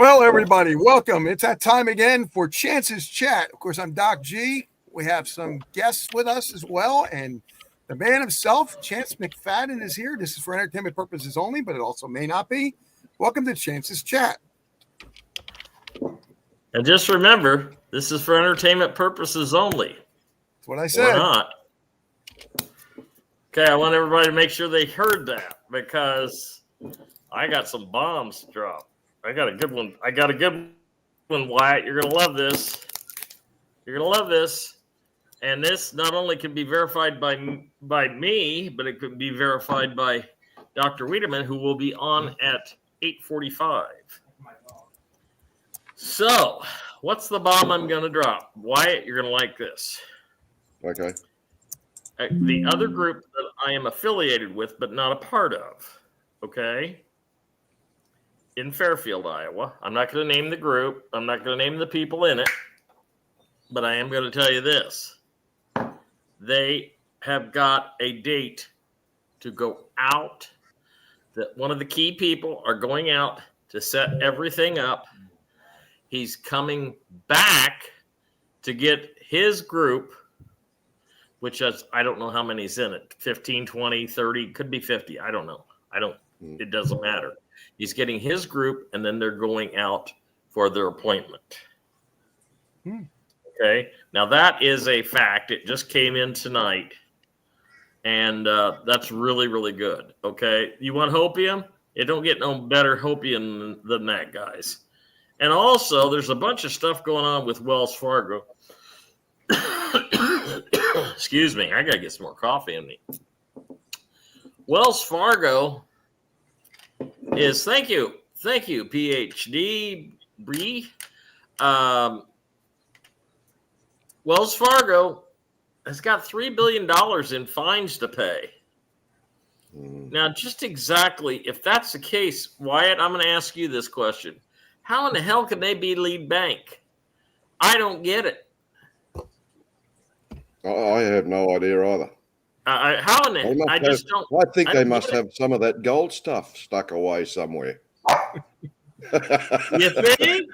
Well, everybody, welcome. It's that time again for Chance's Chat. Of course, I'm Doc G. We have some guests with us as well, and the man himself, Chance McFadden, is here. This is for entertainment purposes only, but it also may not be. Welcome to Chance's Chat. And just remember, this is for entertainment purposes only. That's what I said. Or not. Okay, I want everybody to make sure they heard that because I got some bombs to drop. I got a good one. Wyatt. You're going to love this. You're going to love this. And this not only can be verified by me, but it could be verified by Dr. Wiedemann, who will be on at 8:45. So, what's the bomb I'm going to drop? Wyatt, you're going to like this. Okay. The other group that I am affiliated with, but not a part of, okay, in Fairfield, Iowa. I'm not going to name the group. I'm not going to name the people in it, but I am going to tell you this. They have got a date to go out. That one of the key people are going out to set everything up. He's coming back to get his group, which is, I don't know how many's in it, 15, 20, 30, could be 50. I don't know. It doesn't matter. He's getting his group, and then they're going out for their appointment. Okay. Now, that is a fact. It just came in tonight, and that's really, really good. Okay. You want hopium? It don't get no better hopium than that, guys. And also, there's a bunch of stuff going on with Wells Fargo. Excuse me. I got to get some more coffee in me. Wells Fargo is, thank you, PhD Bree. Wells Fargo has got $3 billion in fines to pay. Now, just exactly, if that's the case, Wyatt, I'm going to ask you this question. How in the hell can they be lead bank? I don't get it. I have no idea either. How in the I just don't. I think they must have some of that gold stuff stuck away somewhere. You think?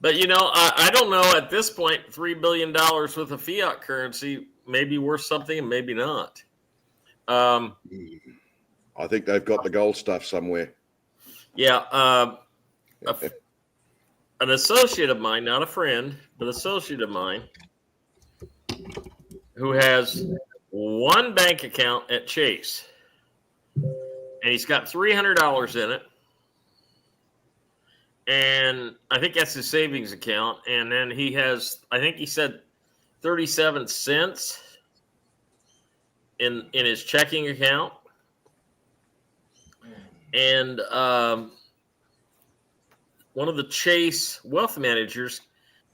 But, I don't know at this point, $3 billion worth of fiat currency may be worth something and maybe not. I think they've got the gold stuff somewhere. Yeah. An associate of mine, not a friend, but associate of mine, who has one bank account at Chase, and he's got $300 in it. And I think that's his savings account. And then he has, I think he said 37 cents in his checking account. And one of the Chase wealth managers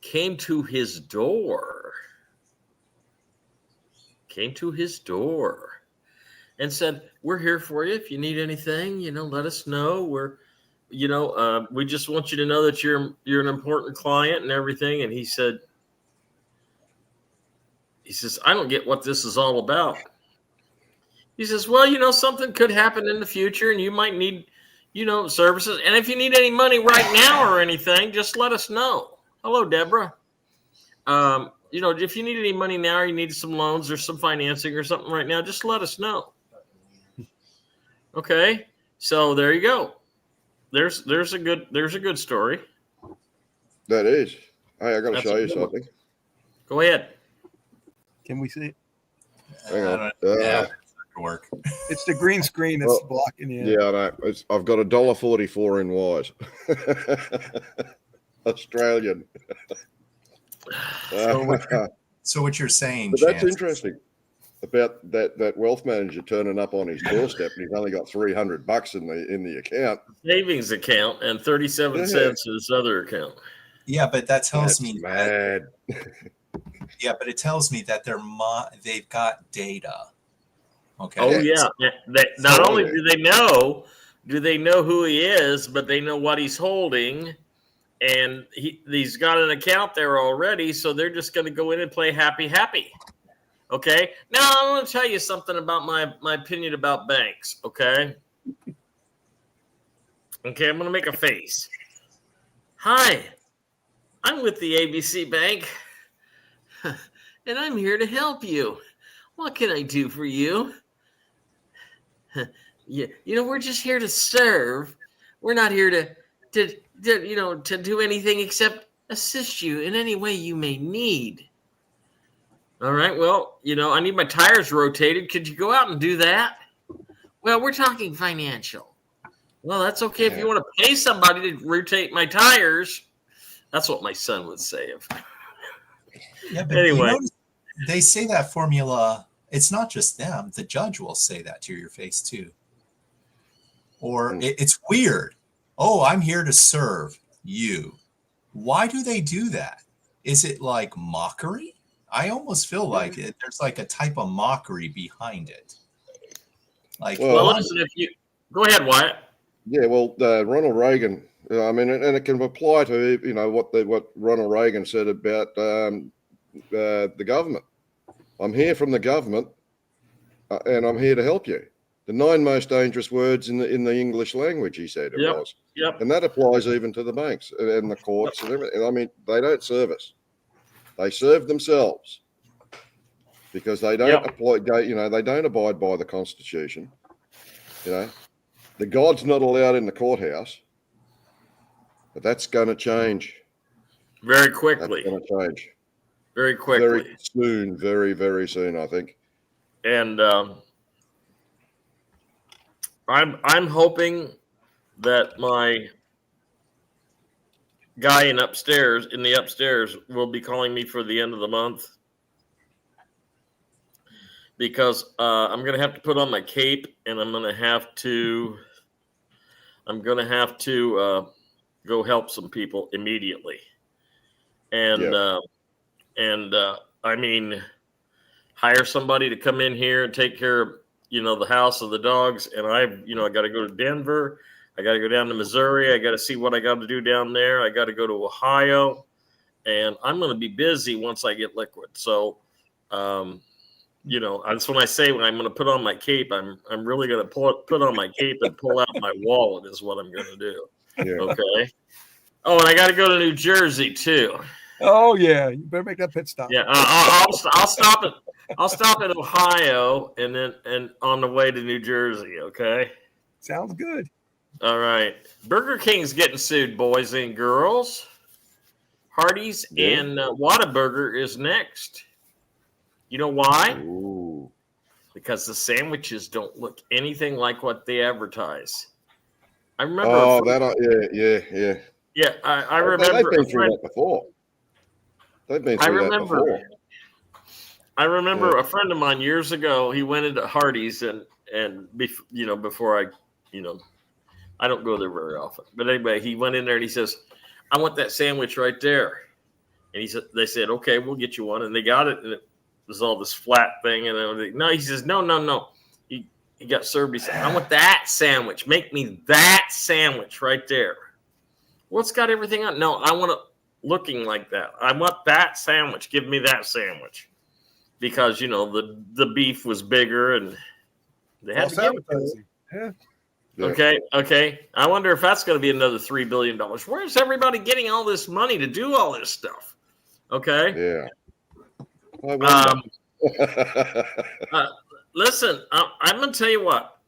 came to his door and said, "We're here for you. If you need anything, let us know. We just want you to know that you're an important client and everything." And he says, "I don't get what this is all about." He says, "Well, something could happen in the future and you might need, services. And if you need any money right now or anything, just let us know." Hello, Deborah. If you need any money now or you need some loans or some financing or something right now, just let us know. Okay. So there you go. There's a good story. That is. Hey, I got to show you something. Go ahead. Can we see it? Hang on. Work. It's the green screen that's blocking you. Yeah, I know. I've got $1.44 in wires. Australian. So what you're saying, but that's interesting about that wealth manager turning up on his doorstep, and he's only got $300 in the account, savings account, and 37 cents in his other account. Yeah, but that tells me mad. Yeah, but it tells me that they've got data. Okay. Oh yeah. Not only do they know who he is, but they know what he's holding, and he's got an account there already. So they're just going to go in and play happy. Okay. Now I want to tell you something about my opinion about banks. Okay. Okay, I'm going to make a face. Hi, I'm with the ABC Bank, and I'm here to help you. What can I do for you? Yeah, we're just here to serve. We're not here to do anything except assist you in any way you may need. All right, well, I need my tires rotated. Could you go out and do that? Well, we're talking financial. Well, that's okay if you want to pay somebody to rotate my tires. That's what my son would say. Yeah, but Anyway. notice they say that formula. It's not just them. The judge will say that to your face too. Or it's weird. Oh, I'm here to serve you. Why do they do that? Is it like mockery? I almost feel like there's like a type of mockery behind it. Like, well, listen, go ahead, Wyatt. Yeah, well, Ronald Reagan. I mean, and it can apply to what Ronald Reagan said about the government. I'm here from the government, and I'm here to help you. The 9 most dangerous words in the English language, he said it was. Yep. And that applies even to the banks and the courts and everything. I mean, they don't serve us. They serve themselves because they don't they don't abide by the Constitution. The God's not allowed in the courthouse, but that's going to change. Very quickly. That's going to change. Very quickly. Very soon, very, very soon, I think. And I'm hoping that my guy in the upstairs will be calling me for the end of the month, because I'm going to have to put on my cape, and I'm going to have to go help some people immediately. And I mean, hire somebody to come in here and take care of the house of the dogs. And I got to go to Denver. I got to go down to Missouri. I got to see what I got to do down there. I got to go to Ohio, and I'm going to be busy once I get liquid. So, that's when I say, when I'm going to put on my cape, I'm really going to put on my cape and pull out my wallet is what I'm going to do. Yeah. Okay. Oh, and I got to go to New Jersey too. Oh yeah, you better make that pit stop. Yeah, I'll stop at Ohio and on the way to New Jersey. Okay. Sounds good. All right. Burger King's getting sued, boys and girls. Hardee's and Whataburger is next. You know why? Ooh. Because the sandwiches don't look anything like what they advertise. I remember. Oh, yeah. Yeah, I remember. They've been through that before. They've been through that before. I remember a friend of mine years ago. He went into Hardee's and before I don't go there very often. But anyway, he went in there and he says, "I want that sandwich right there." And they said, "Okay, we'll get you one." And they got it, and it was all this flat thing. And everything. No, he says, no. He got served. He said, "I want that sandwich. Make me that sandwich right there." Well, it's got everything on. No, I want it looking like that. I want that sandwich. Give me that sandwich. Because, the beef was bigger and they had to give it to him. Yeah. Okay. I wonder if that's going to be another $3 billion. Where's everybody getting all this money to do all this stuff? Okay. Yeah. Listen, I'm going to tell you what.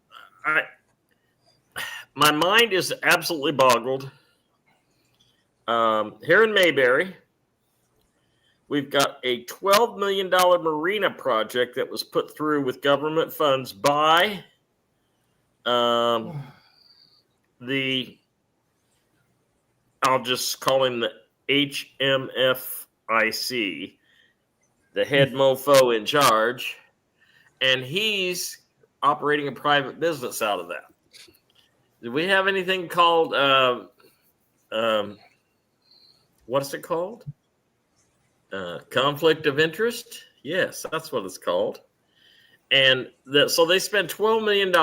My mind is absolutely boggled. Here in Mayberry, we've got a $12 million marina project that was put through with government funds by I'll just call him the HMFIC, the head mofo in charge, and he's operating a private business out of that. Do we have anything called what's it called? Conflict of interest? Yes, that's what it's called. And so they spent $12 million.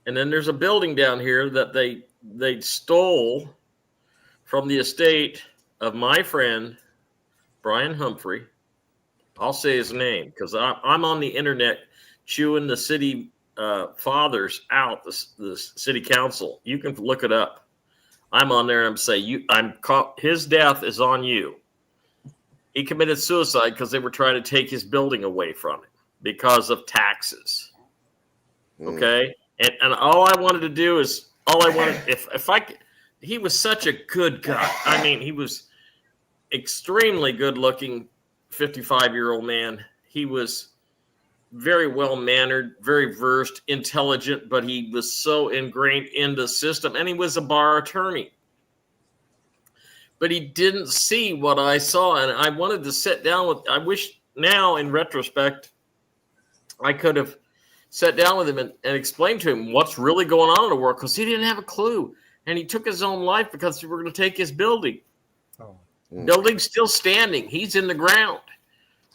And then there's a building down here that they stole from the estate of my friend, Brian Humphrey. I'll say his name because I'm on the internet chewing the city fathers out the city council. You can look it up. I'm on there and I'm saying his death is on you. He committed suicide because they were trying to take his building away from him because of taxes. Okay. And all I wanted to do is he was such a good guy. I mean, he was extremely good looking 55-year-old man. He was very well mannered, very versed, intelligent, but he was so ingrained in the system, and he was a bar attorney. But he didn't see what I saw, and I wanted to sit down I wish now in retrospect I could have sat down with him and explained to him what's really going on in the world, because he didn't have a clue. And he took his own life because we were going to take his building. Building's still standing. He's in the ground.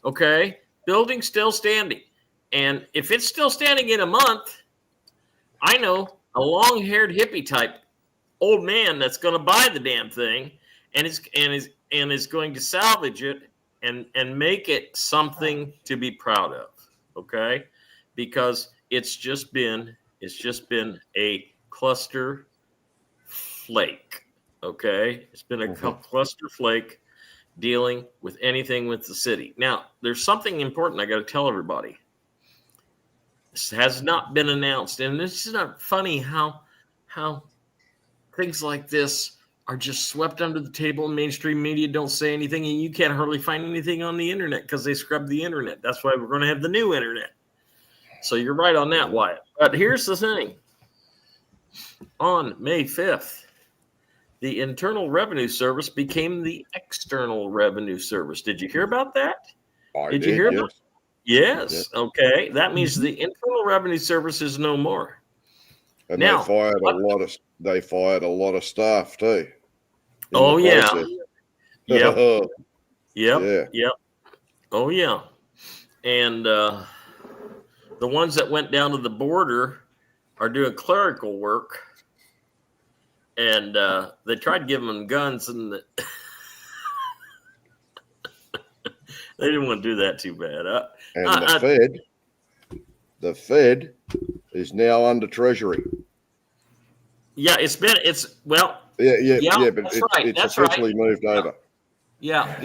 Okay? Building's still standing. And if it's still standing in a month, I know a long-haired hippie type old man that's going to buy the damn thing and is going to salvage it and make it something to be proud of. Okay? Because it's just been a cluster flake. Okay, it's been a cluster flake dealing with anything with the city. Now, there's something important I got to tell everybody. This has not been announced, and this is not funny how things like this are just swept under the table. Mainstream media don't say anything, and you can't hardly find anything on the internet because they scrubbed the internet. That's why we're going to have the new internet. So you're right on that, Wyatt. But here's the thing. On May 5th, the Internal Revenue Service became the External Revenue Service. Did you hear about that? Did you hear about it? Yes. Okay. That means the Internal Revenue Service is no more. And now, they fired a lot of staff too. Oh yeah. Yep. Yep. Yep. Oh yeah. And the ones that went down to the border are doing clerical work, and they tried giving them guns, and they didn't want to do that too bad. And the Fed is now under Treasury. Yeah, it's but it's that's officially moved over. Yeah.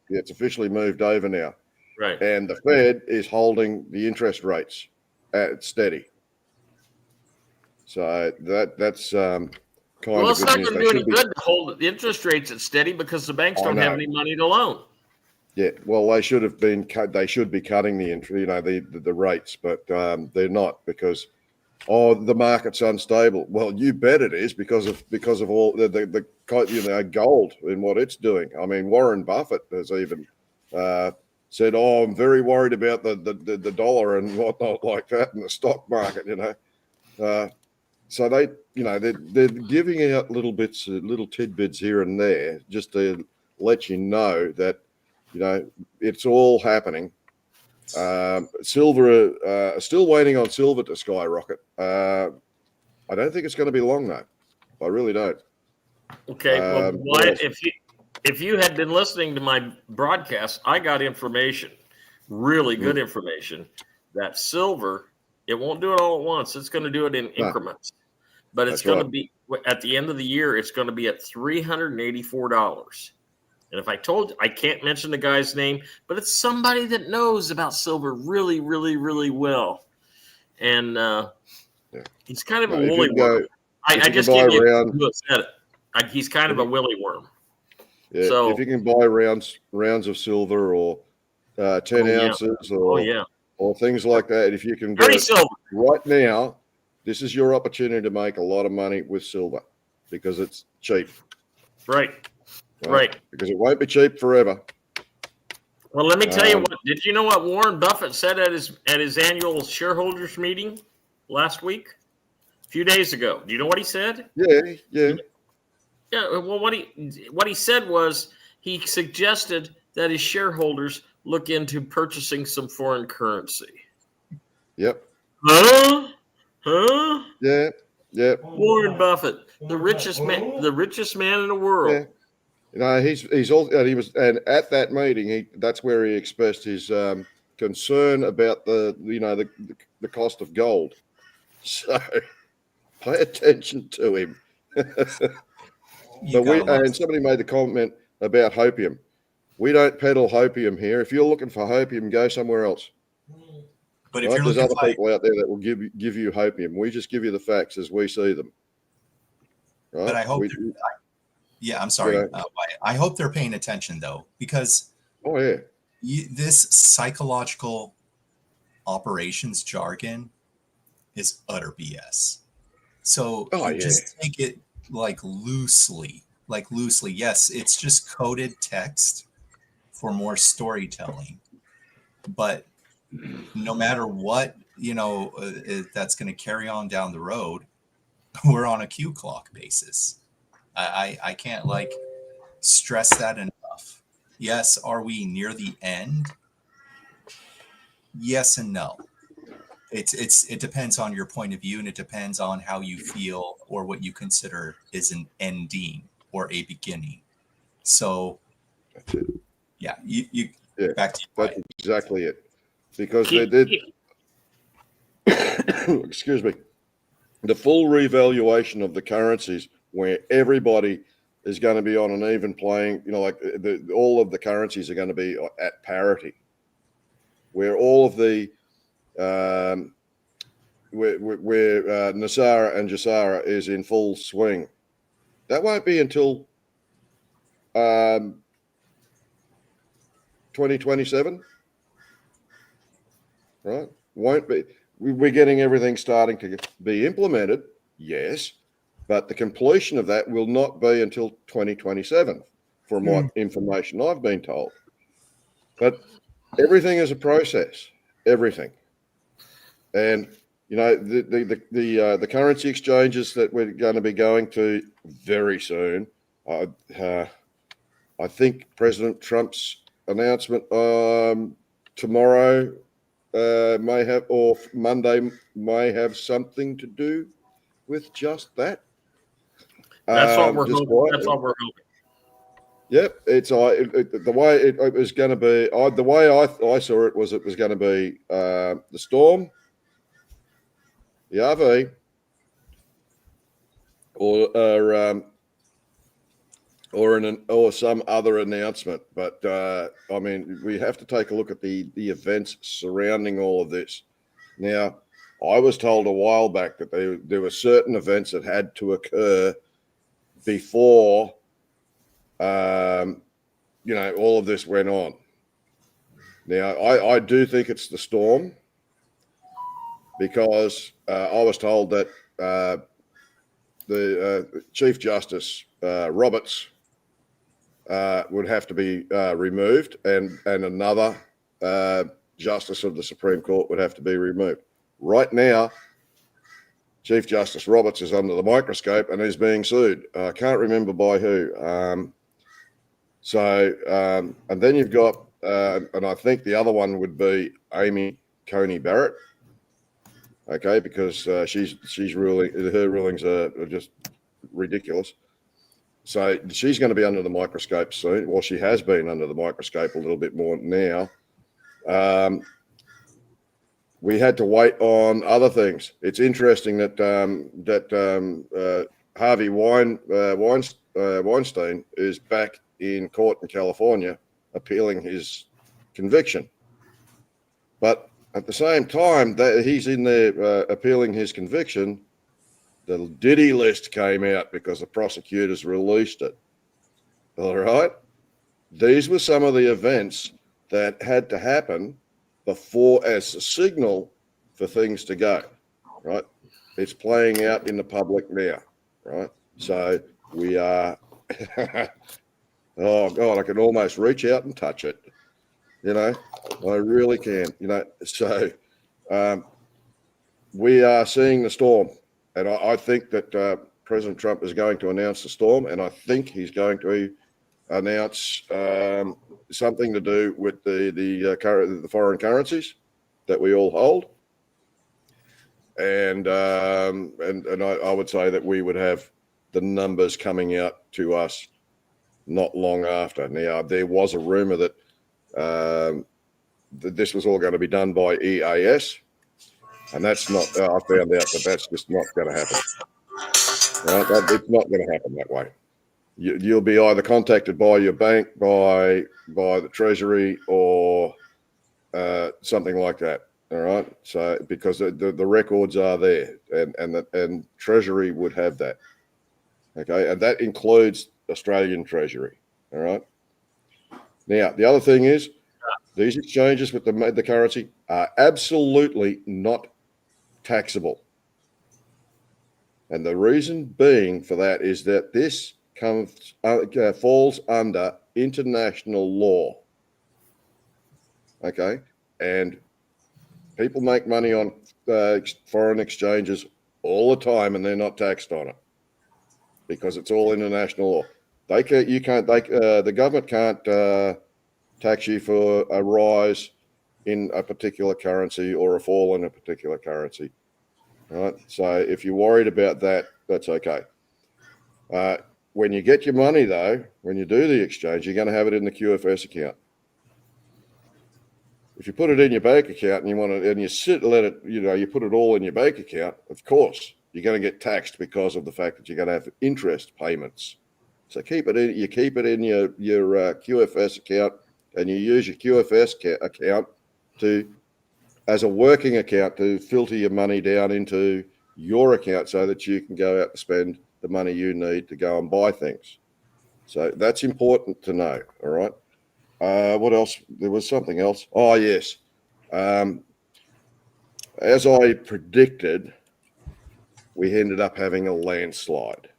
It's officially moved over now. Right. And the Fed is holding the interest rates at steady. So that's kind of well, it's not going to do any good to hold the interest rates at steady because the banks don't have any money to loan. Yeah, well, they should have been cut. They should be cutting the rates, but they're not because the market's unstable. Well, you bet it is because of all the gold and what it's doing. I mean, Warren Buffett has even said, I'm very worried about the dollar and whatnot like that in the stock market. So they're giving out little bits, little tidbits here and there, just to let you know that it's all happening. Silver, still waiting on silver to skyrocket. I don't think it's going to be long though. I really don't. Okay, well, Wyatt, if you had been listening to my broadcast, I got information, really good information, that silver, it won't do it all at once. It's going to do it in increments. But it's going to be, at the end of the year, it's going to be at $384. And if I told you, I can't mention the guy's name, but it's somebody that knows about silver really, really, really well. And he's kind of a woolly worm. I just gave you who said it. He's kind of a willy worm. Yeah, so if you can buy rounds of silver or 10 ounces or things like that, if you can get it right now, this is your opportunity to make a lot of money with silver because it's cheap. Right. Because it won't be cheap forever. Well, let me tell you what. Did you know what Warren Buffett said at his annual shareholders meeting last week? A few days ago. Do you know what he said? Yeah. Yeah. Well, what he said was he suggested that his shareholders look into purchasing some foreign currency. Yep. Huh? Yeah. Warren Buffett, the richest man in the world. Yeah. He was, and at that meeting, that's where he expressed his concern about the cost of gold. So pay attention to him. And somebody made the comment about hopium. We don't peddle hopium here. If you're looking for hopium, go somewhere else. But if right? you're There's looking other people out there that will give you hopium. We just give you the facts as we see them. Right? But I hope. I'm sorry. You know, I hope they're paying attention though, because this psychological operations jargon is utter BS. So just take it loosely. Yes, it's just coded text for more storytelling. But no matter what, that's going to carry on down the road, we're on a Q clock basis. I can't stress that enough. Yes, are we near the end? Yes and no. It depends on your point of view, and it depends on how you feel or what you consider is an ending or a beginning. So that's it. Yeah, you back to you. That's exactly it. Because they did excuse me, the full revaluation of the currencies where everybody is going to be on an even playing, all of the currencies are going to be at parity, where all of the where Nasara and Jasara is in full swing. That won't be until 2027, right? Won't be. We're getting everything starting to be implemented, yes, but the completion of that will not be until 2027, from what information I've been told. But everything is a process, everything, and the currency exchanges that we're going to be going to very soon. I think President Trump's announcement tomorrow may have, or Monday may have something to do with just that. That's what we're hoping. That's what we're hoping. Yep, it's the way it was going to be. The way I saw it was going to be the storm, the RV, or some other announcement. But I mean, we have to take a look at the events surrounding all of this. Now, I was told a while back that there were certain events that had to occur before all of this went on. Now, I do think it's the storm, because I was told that the Chief Justice Roberts would have to be removed, and another Justice of the Supreme Court would have to be removed. Right now, Chief Justice Roberts is under the microscope and is being sued. I can't remember by who. And then you've got, and I think the other one would be Amy Coney Barrett. Okay, because she's ruling, her rulings are just ridiculous. So she's going to be under the microscope soon. Well, she has been under the microscope a little bit more now. We had to wait on other things. It's interesting that Harvey Weinstein is back in court in California appealing his conviction. But at the same time that he's in there appealing his conviction, the Diddy list came out because the prosecutors released it. All right. These were some of the events that had to happen before, as a signal for things to go. Right. It's playing out in the public now. Right. So we are, oh God, I can almost reach out and touch it. I really can, so we are seeing the storm. And I think that President Trump is going to announce the storm, and I think he's going to announce something to do with the foreign currencies that we all hold. And I would say that we would have the numbers coming out to us not long after. Now, there was a rumor that this was all going to be done by EAS, and that's not. I found out that that's just not going to happen. Right? It's not going to happen that way. You'll be either contacted by your bank, by the Treasury, or something like that. All right. So because the records are there, and Treasury would have that. Okay, and that includes Australian Treasury. All right. Now the other thing is, these exchanges with the currency are absolutely not taxable, and the reason being for that is that this falls under international law. Okay, and people make money on foreign exchanges all the time, and they're not taxed on it because it's all international law. The government can't tax you for a rise in a particular currency or a fall in a particular currency. All right. So if you're worried about that, that's okay. When you get your money, though, when you do the exchange, you're going to have it in the QFS account. If you put it in your bank account and you put it all in your bank account, of course, you're going to get taxed because of the fact that you're going to have interest payments. So keep it in your QFS account, and you use your QFS account as a working account to filter your money down into your account so that you can go out and spend the money you need to go and buy things. So that's important to know. All right. What else? There was something else. Oh, yes. As I predicted, we ended up having a landslide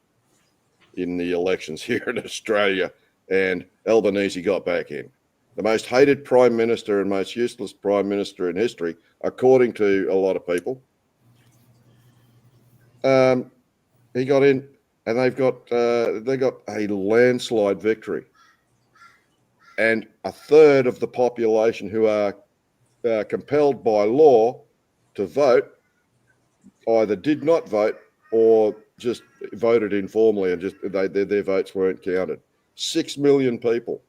in the elections here in Australia, and Albanese got back in. The most hated prime minister and most useless prime minister in history, according to a lot of people. He got in, and they got a landslide victory. And a third of the population who are compelled by law to vote either did not vote or just voted informally, and just their votes weren't counted. 6 million people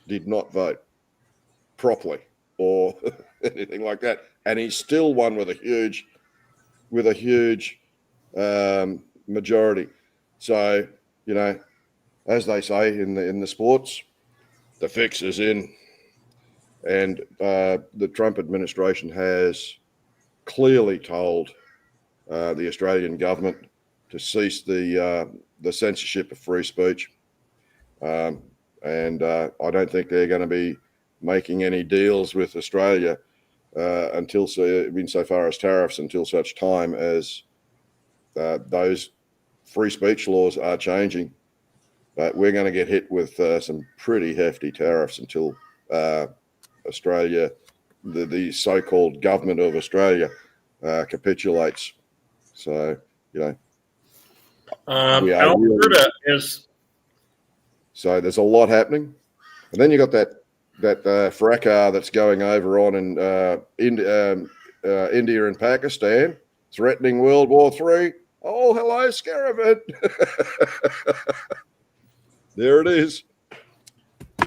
did not vote properly or anything like that, and he still won with a huge majority. So, as they say in the sports, the fix is in, and the Trump administration has clearly told the Australian government to cease the censorship of free speech, and I don't think they're going to be making any deals with Australia insofar as tariffs, until such time as those free speech laws are changing. But we're going to get hit with some pretty hefty tariffs until Australia, the so-called government of Australia, capitulates. So, Alberta is. So there's a lot happening, and then you got that fracas that's going over on in India and Pakistan, threatening World War III. Oh, hello, Scaravet. There it is.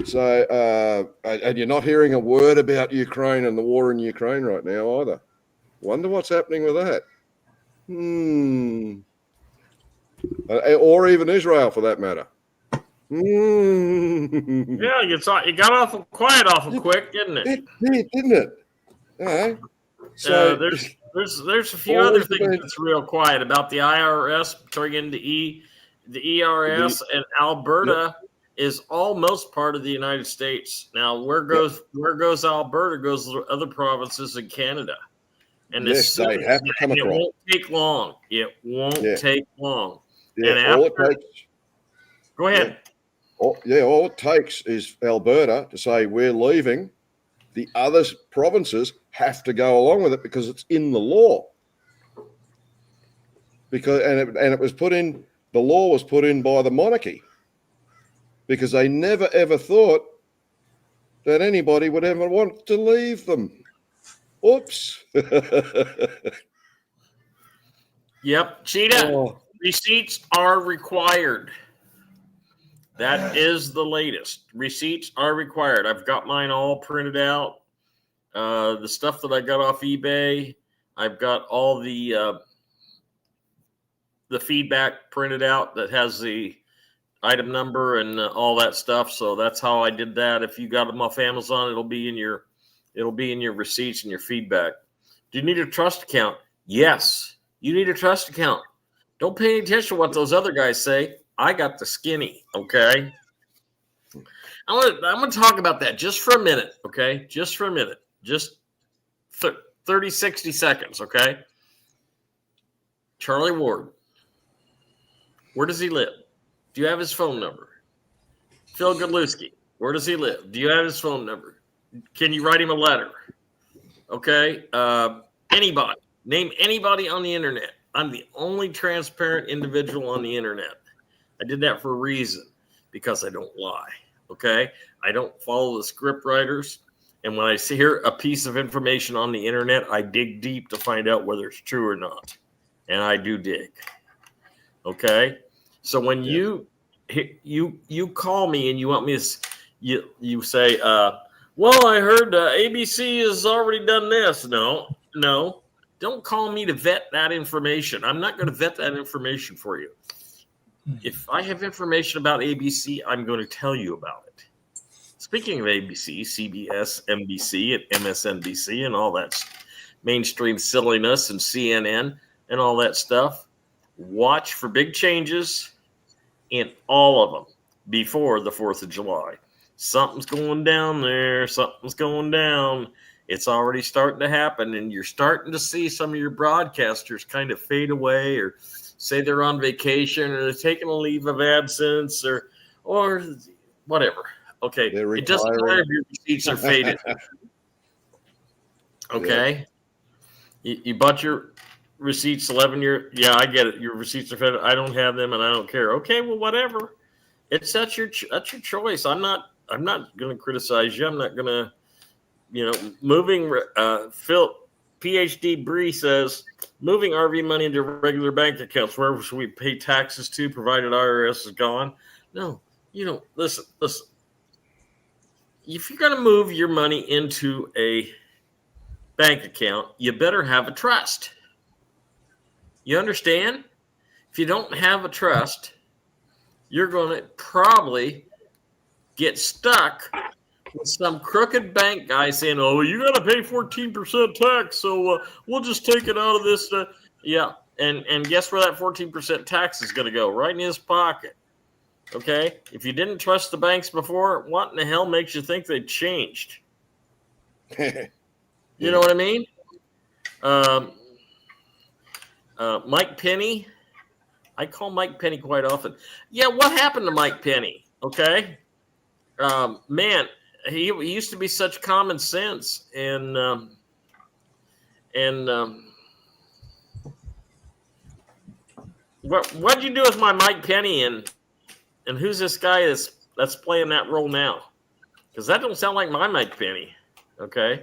So, and you're not hearing a word about Ukraine and the war in Ukraine right now either. Wonder what's happening with that. Or even Israel, for that matter. Yeah, it got awful quiet awful quick, didn't it? It did, didn't it? Yeah. So there's a few other things that's real quiet about the IRS turning into the ERS, and Alberta is almost part of the United States. Now, where goes Alberta goes to other provinces in Canada. And yes, they have to come across. It won't take long. It won't take long. Yeah, and all it takes. Go ahead. All it takes is Alberta to say we're leaving. The other provinces have to go along with it because it's in the law. It was put in. The law was put in by the monarchy because they never ever thought that anybody would ever want to leave them. Oops. Yep, Cheetah. Receipts are required. That is the latest. Receipts are required. I've got mine all printed out. The stuff that I got off eBay, I've got all the feedback printed out that has the item number and all that stuff. So that's how I did that. If you got them off Amazon, it'll be in your receipts and your feedback. Do you need a trust account? Yes, you need a trust account. Don't pay any attention to what those other guys say. I got the skinny. Okay. I'm gonna talk about that just for a minute. Okay, just for a minute. Just 30, 60 seconds. Okay. Charlie Ward. Where does he live? Do you have his phone number? Phil Godlewski. Where does he live? Do you have his phone number? Can you write him a letter? Okay. Anybody. Name anybody on the internet. I'm the only transparent individual on the internet. I did that for a reason, because I don't lie. Okay. I don't follow the script writers. And when I hear a piece of information on the internet, I dig deep to find out whether it's true or not. And I do dig. Okay. So when you call me and you want me to, you say, well, I heard ABC has already done this. No, don't call me to vet that information. I'm not going to vet that information for you. If I have information about ABC, I'm going to tell you about it. Speaking of ABC, CBS, NBC, and MSNBC, and all that mainstream silliness, and CNN, and all that stuff, watch for big changes in all of them before the 4th of July. Something's going down there. Something's going down. It's already starting to happen, and you're starting to see some of your broadcasters kind of fade away, or say they're on vacation, or they're taking a leave of absence, or whatever. Okay, it doesn't matter if your receipts are faded. Okay, you bought your receipts 11 years. Yeah, I get it. Your receipts are faded. I don't have them, and I don't care. Okay, well, whatever. That's your choice. I'm not going to criticize you. I'm not going to, moving. Phil, PhD Bree says moving RV money into regular bank accounts. Where should we pay taxes to, provided IRS is gone? No, listen. If you're going to move your money into a bank account, you better have a trust. You understand? If you don't have a trust, you're going to probably get stuck with some crooked bank guy saying, oh, you got to pay 14% tax, so we'll just take it out of this. Yeah, and guess where that 14% tax is going to go? Right in his pocket. Okay? If you didn't trust the banks before, what in the hell makes you think they changed? You know what I mean? Mike Penny. I call Mike Penny quite often. Yeah, what happened to Mike Penny? Okay? Man, he used to be such common sense. And what'd you do with my Mike Penny, and who's this guy that's playing that role now? Because that don't sound like my Mike Penny. Okay?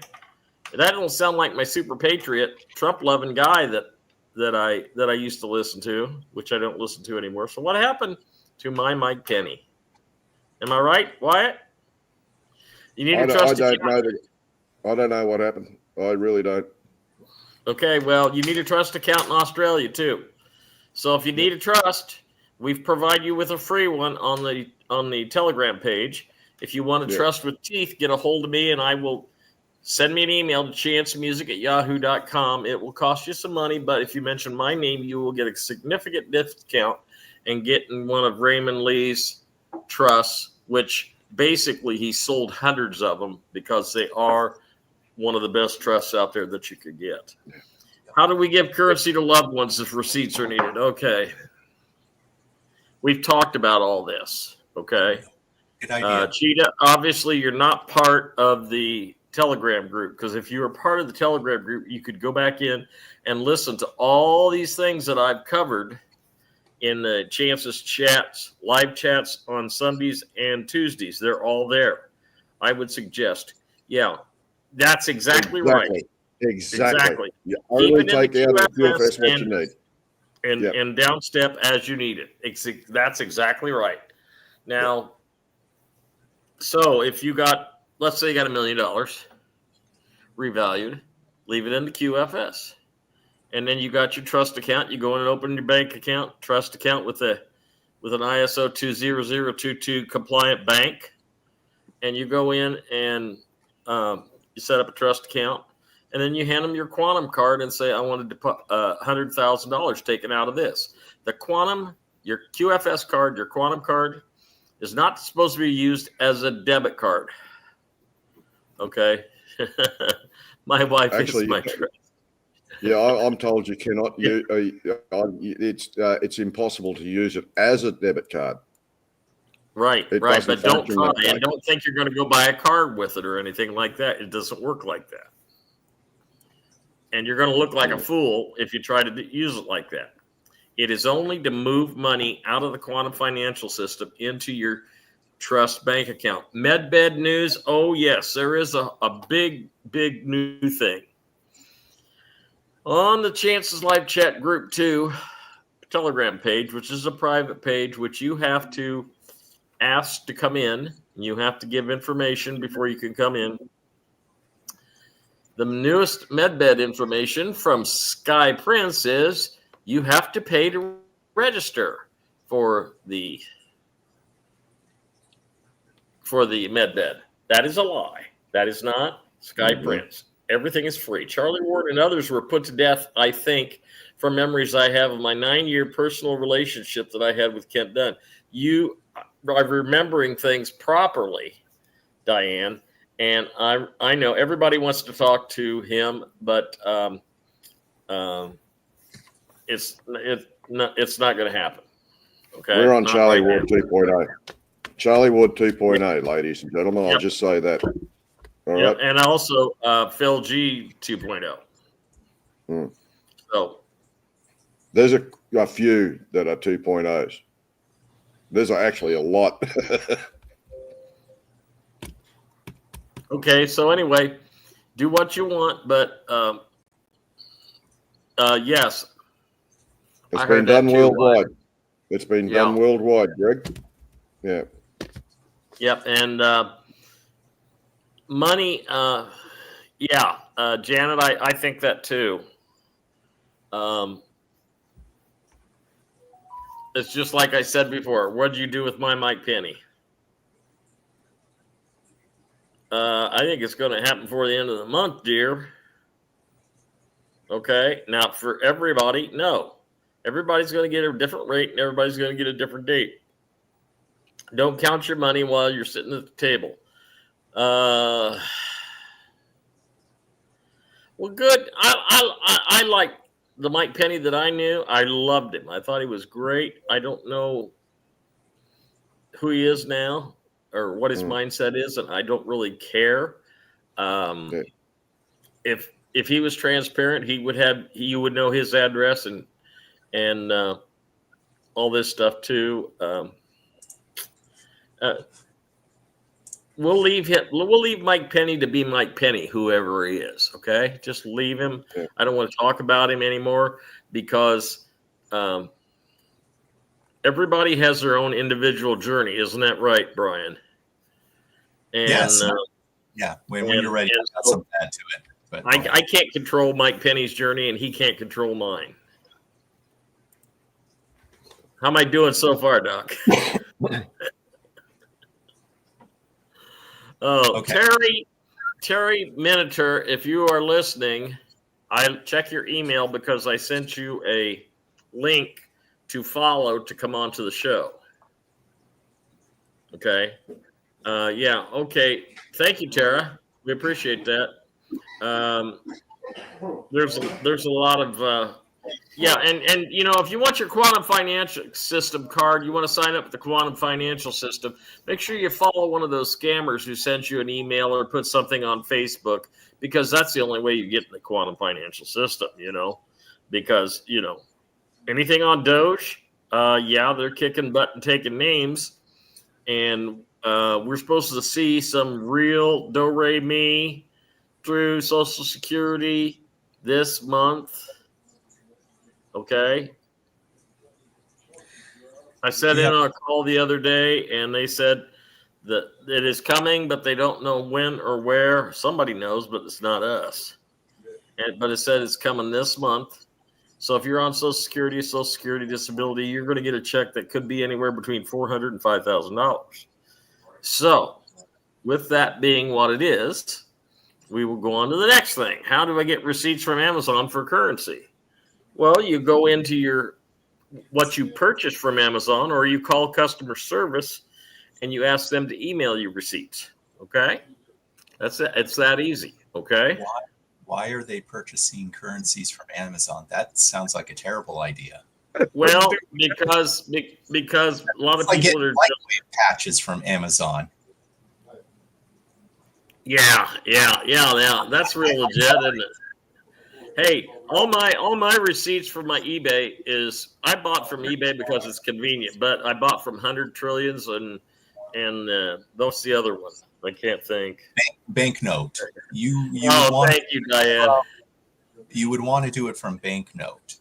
That don't sound like my super patriot, Trump-loving guy that I used to listen to, which I don't listen to anymore. So what happened to my Mike Penny? Am I right, Wyatt? You need to trust. I don't know what happened. I really don't. Okay, well, you need a trust account in Australia too. So if you need a trust, we've provided you with a free one on the Telegram page. If you want to trust with teeth, get a hold of me, and I will send me an email to chancemusic@yahoo.com. It will cost you some money, but if you mention my name, you will get a significant discount and get in one of Raymond Lee's trusts, which basically he sold hundreds of them because they are one of the best trusts out there that you could get. How do we give currency to loved ones if receipts are needed? Okay. We've talked about all this. Okay. Good idea. Cheetah, obviously you're not part of the Telegram group, because if you were part of the Telegram group, you could go back in and listen to all these things that I've covered in the Chance's chats, live chats on Sundays and Tuesdays. They're all there. I would suggest, that's exactly right. Exactly. You only take out the fuel fest what you need. And downstep as you need it. That's exactly right. Now, so if you got, let's say you got $1 million, revalued, leave it in the QFS. And then you got your trust account. You go in and open your bank account, trust account with an ISO 20022 compliant bank. And you go in and you set up a trust account. And then you hand them your quantum card and say, I wanted to put $100,000 taken out of this. The quantum, your QFS card, your quantum card is not supposed to be used as a debit card. Okay. My wife Actually, is my trust. Yeah, I'm told you cannot. It's impossible to use it as a debit card. Right, It right. doesn't But don't function try that way. and don't think you're going to go buy a card with it or anything like that. It doesn't work like that. And you're going to look like a fool if you try to use it like that. It is only to move money out of the quantum financial system into your trust bank account. Medbed news. Oh, yes, there is a big, big new thing. On the Chances Live Chat Group 2 Telegram page, which is a private page, which you have to ask to come in. You have to give information before you can come in. The newest Medbed information from Sky Prince is you have to pay to register for the Medbed. That is a lie. That is not Sky Prince. Everything is free. Charlie Ward and others were put to death, I think, from memories I have of my 9-year personal relationship that I had with Kent Dunn. You are remembering things properly, Diane. And I know everybody wants to talk to him, but it's not going to happen. Okay, We're on Not Charlie right Ward now. 2.0. Charlie Ward 2.0, ladies and gentlemen. I'll Yep. just say that. All Yeah, right. and also Phil G 2.0. So There's a few that are 2.0s. There's actually a lot. okay, so anyway, do what you want, but yes, It's I been heard that done too, worldwide. It's been Yeah. done worldwide, Greg. Yeah. Yep, and money. Janet, I think that too. It's just like I said before. What'd you do with my Mike Penny? I think it's going to happen before the end of the month, dear. Okay. Now, for everybody, no. Everybody's going to get a different rate, and everybody's going to get a different date. Don't count your money while you're sitting at the table. Well, good. I like the Mike Penny that I knew. I loved him. I thought he was great. I don't know who he is now or what his mindset is, and I don't really care. If he was transparent, you would know his address and all this stuff too. We'll leave Mike Penny to be Mike Penny, whoever he is. Okay, just leave him. Yeah. I don't want to talk about him anymore because everybody has their own individual journey. Isn't that right, Brian? And, yes. Yeah. When you're ready, I'll some add to it. But I can't control Mike Penny's journey, and he can't control mine. How am I doing so far, Doc? Oh, Okay. Terry Minitor, if you are listening, I check your email because I sent you a link to follow to come onto the show. Okay. Yeah. Okay. Thank you, Tara. We appreciate that. There's a lot of and you know, if you want your quantum financial system card, you want to sign up with the quantum financial system, make sure you follow one of those scammers who sent you an email or put something on Facebook, because that's the only way you get in the quantum financial system, you know, because, you know, anything on Doge, they're kicking butt and taking names, and we're supposed to see some real do-re-mi through Social Security this month. Okay. I sat in on a call the other day, and they said that it is coming, but they don't know when or where. Somebody knows, but it's not us. But it said it's coming this month. So if you're on Social Security disability, you're going to get a check that could be anywhere between $400 and $5,000. So with that being what it is, we will go on to the next thing. How do I get receipts from Amazon for currency? Well, you go into what you purchased from Amazon, or you call customer service and you ask them to email you receipts. Okay? That's it. It's that easy. Okay? Why are they purchasing currencies from Amazon? That sounds like a terrible idea. Well, because a lot of I get people are lightweight patches from Amazon. Yeah. That's real legit, isn't it? Hey, all my receipts for my eBay is I bought from eBay because it's convenient, but I bought from 100 Trillions and what's the other one? I can't think. Banknote. Thank you, Diane. You would want to do it from Banknote,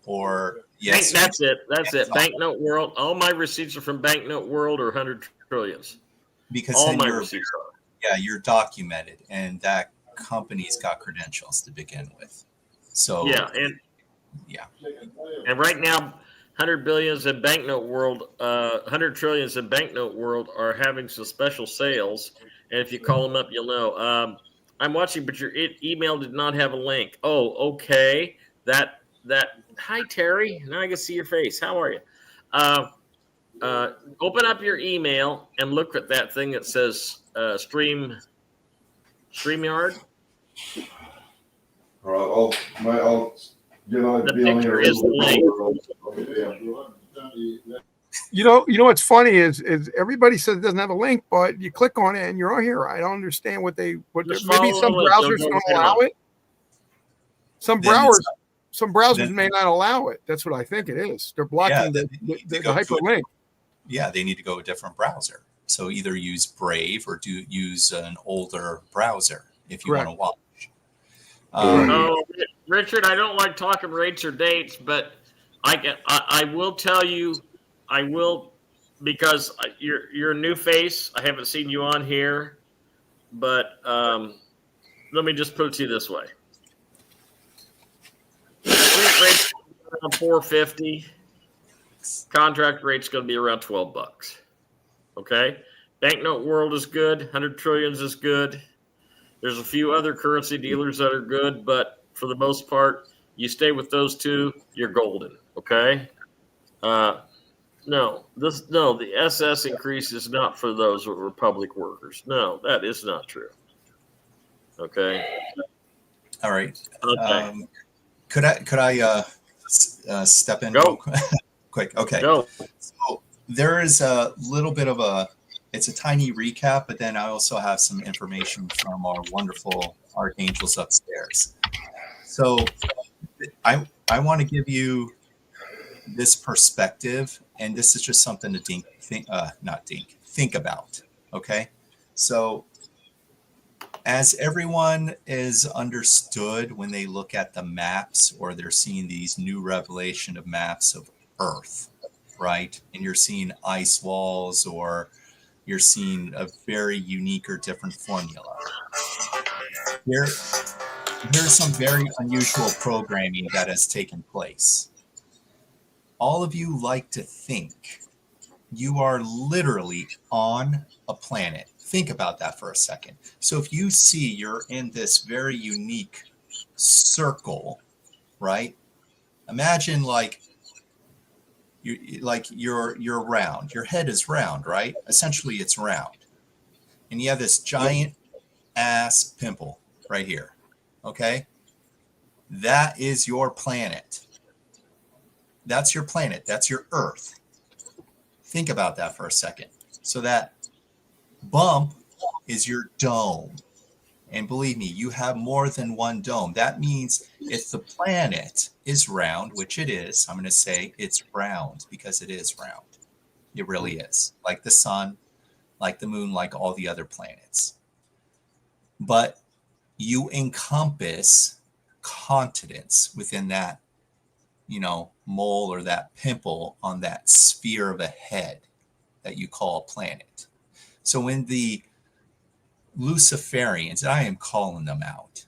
or yes, That's it. Banknote World. All my receipts are from Banknote World or 100 Trillions. Because all then my receipts are. Yeah, you're documented, and that company's got credentials to begin with. So and right now, 100 billions in Banknote World, 100 trillions in Banknote World are having some special sales. And if you call them up, you'll know. I'm watching, but your email did not have a link. Oh, okay. That. Hi, Terry. Now I can see your face. How are you? Open up your email and look at that thing that says StreamYard. All right, I'll The picture is the link. You know what's funny is everybody says it doesn't have a link, but you click on it and you're on here. I don't understand maybe some browsers don't allow it. Some browsers may not allow it. That's what I think it is. They're blocking the hyperlink. Yeah, they need to go a different browser. So either use Brave or use an older browser if you want to watch. Richard, I don't like talking rates or dates, but I will tell you, because you're a new face. I haven't seen you on here, but let me just put it to you this way: street rates around $4.50. Contract rate's going to be around $12. Okay, Banknote World is good. 100 Trillions is good. There's a few other currency dealers that are good, but for the most part, you stay with those two, you're golden. Okay. The SS increase is not for those who are public workers. No, that is not true. Okay. All right. Okay. Could I step in? Go. Quick. Okay. Go. So there is a little bit of it's a tiny recap, but then I also have some information from our wonderful archangels upstairs. So I want to give you this perspective, and this is just something to think about. Okay. So as everyone is understood when they look at the maps, or they're seeing these new revelation of maps of Earth, right? And you're seeing ice walls, or you're seeing a very unique or different formula. There's some very unusual programming that has taken place. All of you like to think you are literally on a planet. Think about that for a second. So if you see you're in this very unique circle, right? Imagine you're round. Your head is round, right? Essentially, it's round, and you have this giant ass pimple right here. Okay, that is your planet. That's your planet. That's your Earth. Think about that for a second. So that bump is your dome. And believe me, you have more than one dome. That means if the planet is round, which it is, I'm going to say it's round because it is round. It really is. Like the sun, like the moon, like all the other planets. But you encompass continents within that, mole or that pimple on that sphere of a head that you call a planet. So when the Luciferians, I am calling them out.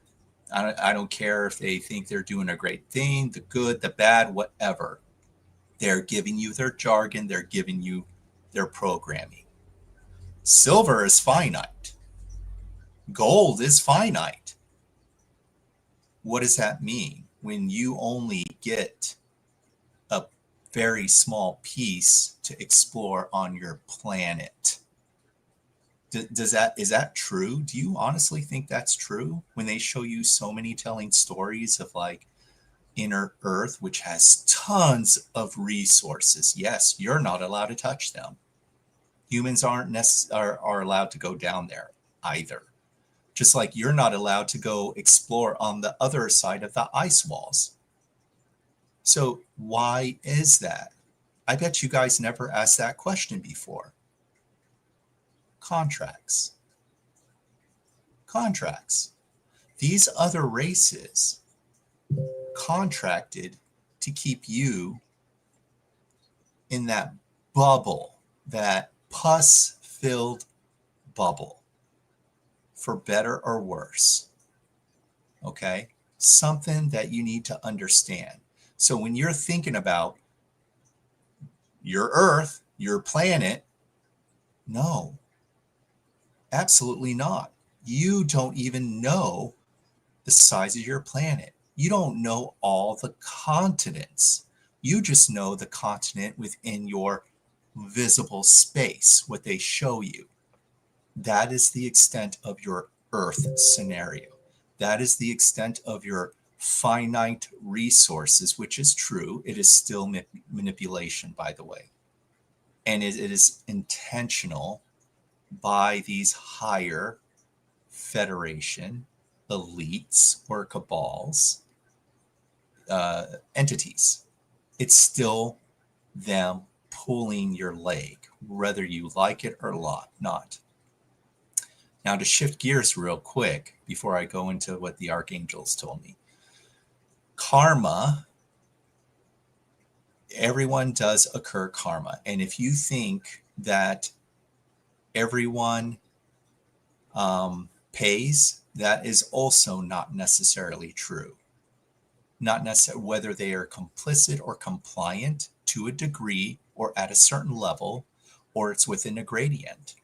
I don't care if they think they're doing a great thing, the good, the bad, whatever. They're giving you their jargon. They're giving you their programming. Silver is finite. Gold is finite. What does that mean? When you only get a very small piece to explore on your planet. Is that true? Do you honestly think that's true? When they show you so many telling stories of like inner Earth, which has tons of resources. Yes, you're not allowed to touch them. Humans are allowed to go down there either. Just like you're not allowed to go explore on the other side of the ice walls. So why is that? I bet you guys never asked that question before. Contracts. These other races contracted to keep you in that bubble, that pus-filled bubble, for better or worse. Okay? Something that you need to understand. So when you're thinking about your Earth, your planet, no, absolutely not. You don't even know the size of your planet. You don't know all the continents. You just know the continent within your visible space, what they show you. That is the extent of your Earth scenario. That is the extent of your finite resources, which is true. It is still manipulation, by the way. And it is intentional by these higher federation elites or cabals, entities. It's still them pulling your leg, whether you like it or not. Now, to shift gears real quick before I go into what the archangels told me. Karma, everyone does occur karma. And if you think that everyone pays, that is also not necessarily true. Not necessarily whether they are complicit or compliant to a degree or at a certain level, or it's within a gradient,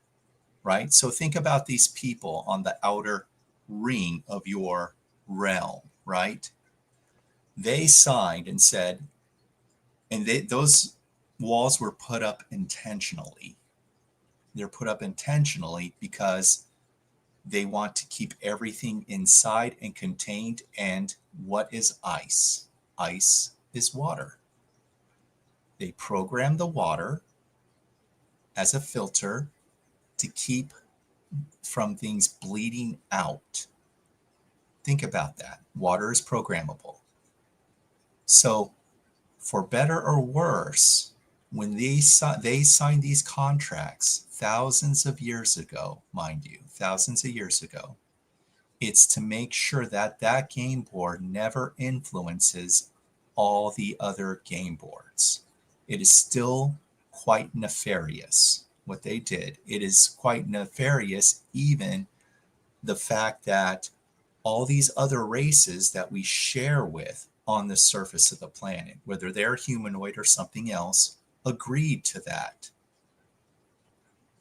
right? So think about these people on the outer ring of your realm, right? They signed and said, and those walls were put up intentionally. They're put up intentionally because they want to keep everything inside and contained. And what is ice? Ice is water. They program the water as a filter to keep from things bleeding out. Think about that. Water is programmable. So for better or worse, when they signed these contracts thousands of years ago, mind you, thousands of years ago, it's to make sure that that game board never influences all the other game boards. It is still quite nefarious what they did. It is quite nefarious, even the fact that all these other races that we share with on the surface of the planet, whether they're humanoid or something else, agreed to that.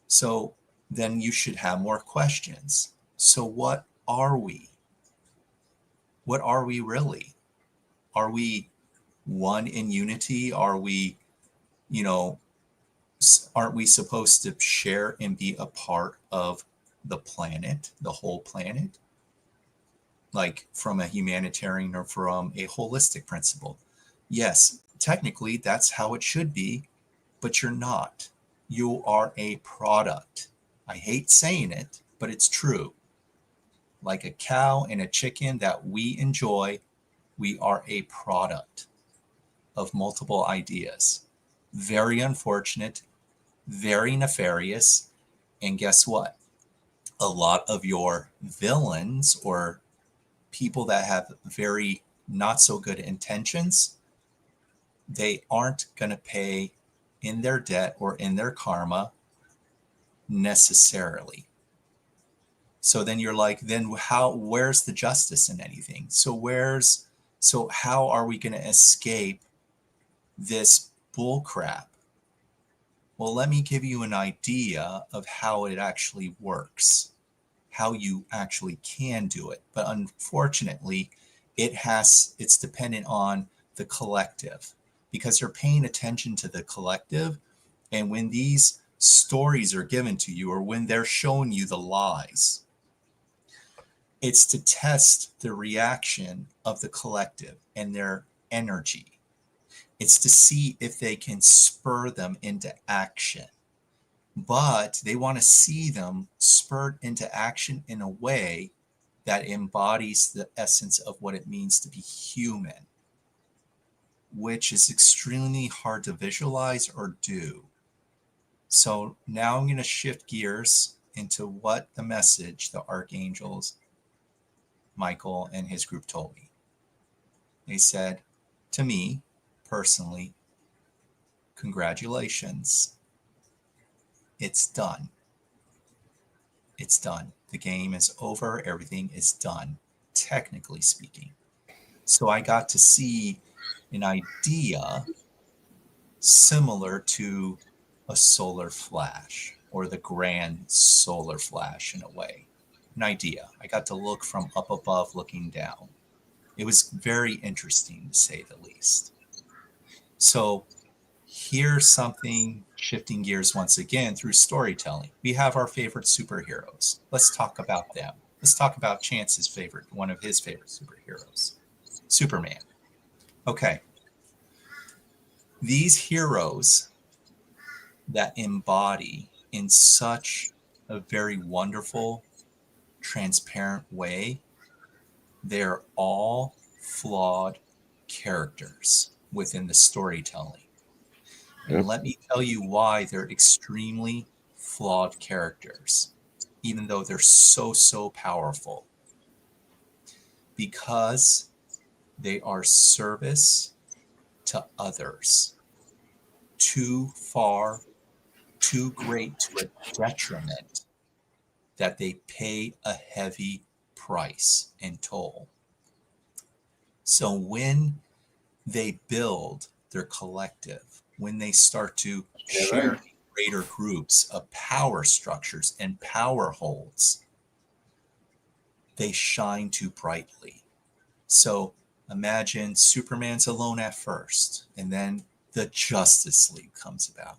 So then you should have more questions. So what are we? What are we really? Are we one in unity? Are we, aren't we supposed to share and be a part of the planet, the whole planet? Like from a humanitarian or from a holistic principle? Yes, technically that's how it should be, but you're not. You are a product. I hate saying it, but it's true. Like a cow and a chicken that we enjoy, we are a product of multiple ideas. Very unfortunate, very nefarious. And guess what? A lot of your villains or people that have very not so good intentions, they aren't going to pay in their debt or in their karma necessarily. So then you're like, then where's the justice in anything? So how are we going to escape this bull crap? Well, let me give you an idea of how it actually works, how you actually can do it. But unfortunately, it's dependent on the collective, because they're paying attention to the collective. And when these stories are given to you, or when they're showing you the lies, it's to test the reaction of the collective and their energy. It's to see if they can spur them into action. But they want to see them spurred into action in a way that embodies the essence of what it means to be human, which is extremely hard to visualize or do. So now I'm going to shift gears into what the message the archangels, Michael and his group, told me. They said to me personally, congratulations. It's done. It's done. The game is over. Everything is done, technically speaking. So I got to see an idea similar to a solar flash, or the grand solar flash in a way. An idea. I got to look from up above looking down. It was very interesting, to say the least. So here's something, shifting gears once again through storytelling. We have our favorite superheroes. Let's talk about them. Let's talk about Chance's favorite, one of his favorite superheroes, Superman. Okay. These heroes that embody in such a very wonderful, transparent way, they're all flawed characters within the storytelling. And let me tell you why they're extremely flawed characters, even though they're so powerful. Because they are service to others, too far, too great to a detriment that they pay a heavy price and toll. So when they build their collective, when they start to share greater groups of power structures and power holds, they shine too brightly. So imagine Superman's alone at first, and then the Justice League comes about.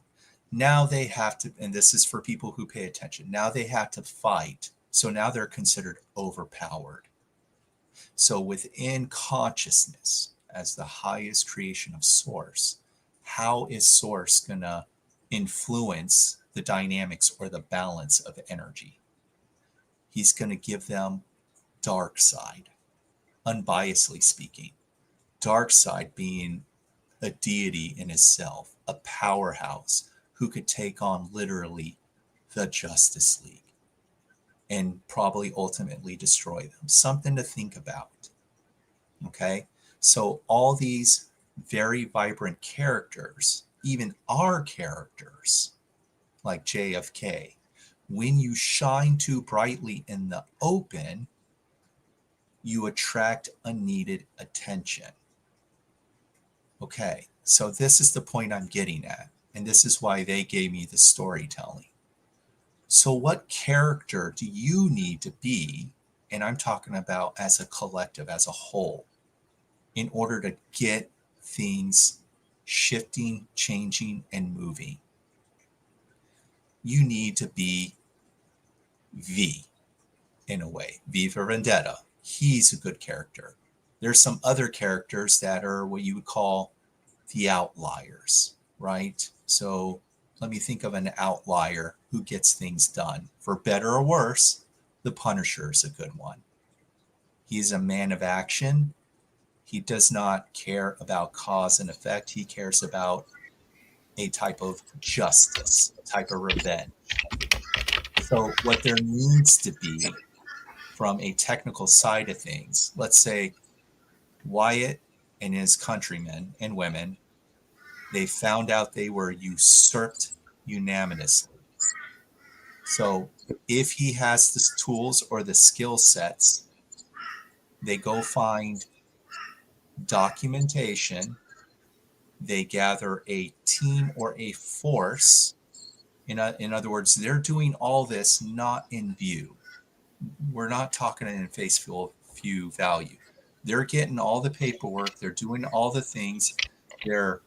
Now they have to, and this is for people who pay attention, now they have to fight. So now they're considered overpowered. So within consciousness, as the highest creation of Source, how is Source going to influence the dynamics or the balance of energy? He's going to give them dark side, unbiasedly speaking. Dark side being a deity in itself, a powerhouse who could take on literally the Justice League and probably ultimately destroy them. Something to think about. Okay? So all these very vibrant characters, even our characters, like JFK, when you shine too brightly in the open, you attract unneeded attention. Okay, so this is the point I'm getting at, and this is why they gave me the storytelling. So what character do you need to be, and I'm talking about as a collective, as a whole, in order to get things shifting, changing, and moving? You need to be V, in a way. V for Vendetta. He's a good character. There's some other characters that are what you would call the outliers, right? So let me think of an outlier who gets things done. For better or worse, the Punisher is a good one. He's a man of action. He does not care about cause and effect. He cares about a type of justice, a type of revenge. So what there needs to be from a technical side of things, let's say Wyatt and his countrymen and women, they found out they were usurped unanimously. So if he has the tools or the skill sets, they go find documentation, they gather a team or a force. In other words, they're doing all this not in view. We're not talking in face view value. They're getting all the paperwork, they're doing all the things, they're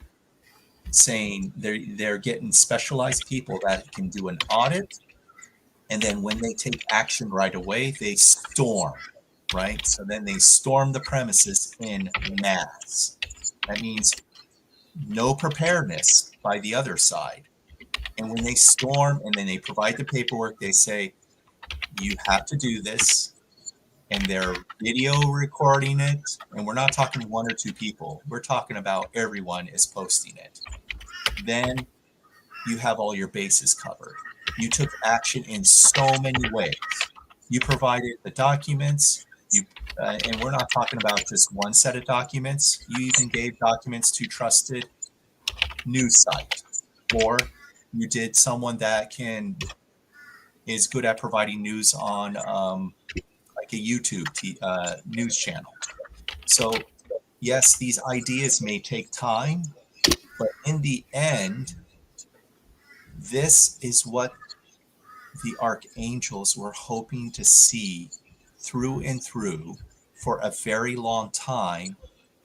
saying they're getting specialized people that can do an audit, and then when they take action right away, they storm, right? So then they storm the premises in mass. That means no preparedness by the other side. And when they storm and then they provide the paperwork, they say, you have to do this. And they're video recording it. And we're not talking one or two people. We're talking about everyone is posting it. Then you have all your bases covered. You took action in so many ways. You provided the documents, and we're not talking about just one set of documents. You even gave documents to trusted news site, or you did someone that is good at providing news on like a YouTube news channel. So yes, these ideas may take time, but in the end, this is what the archangels were hoping to see through and through for a very long time,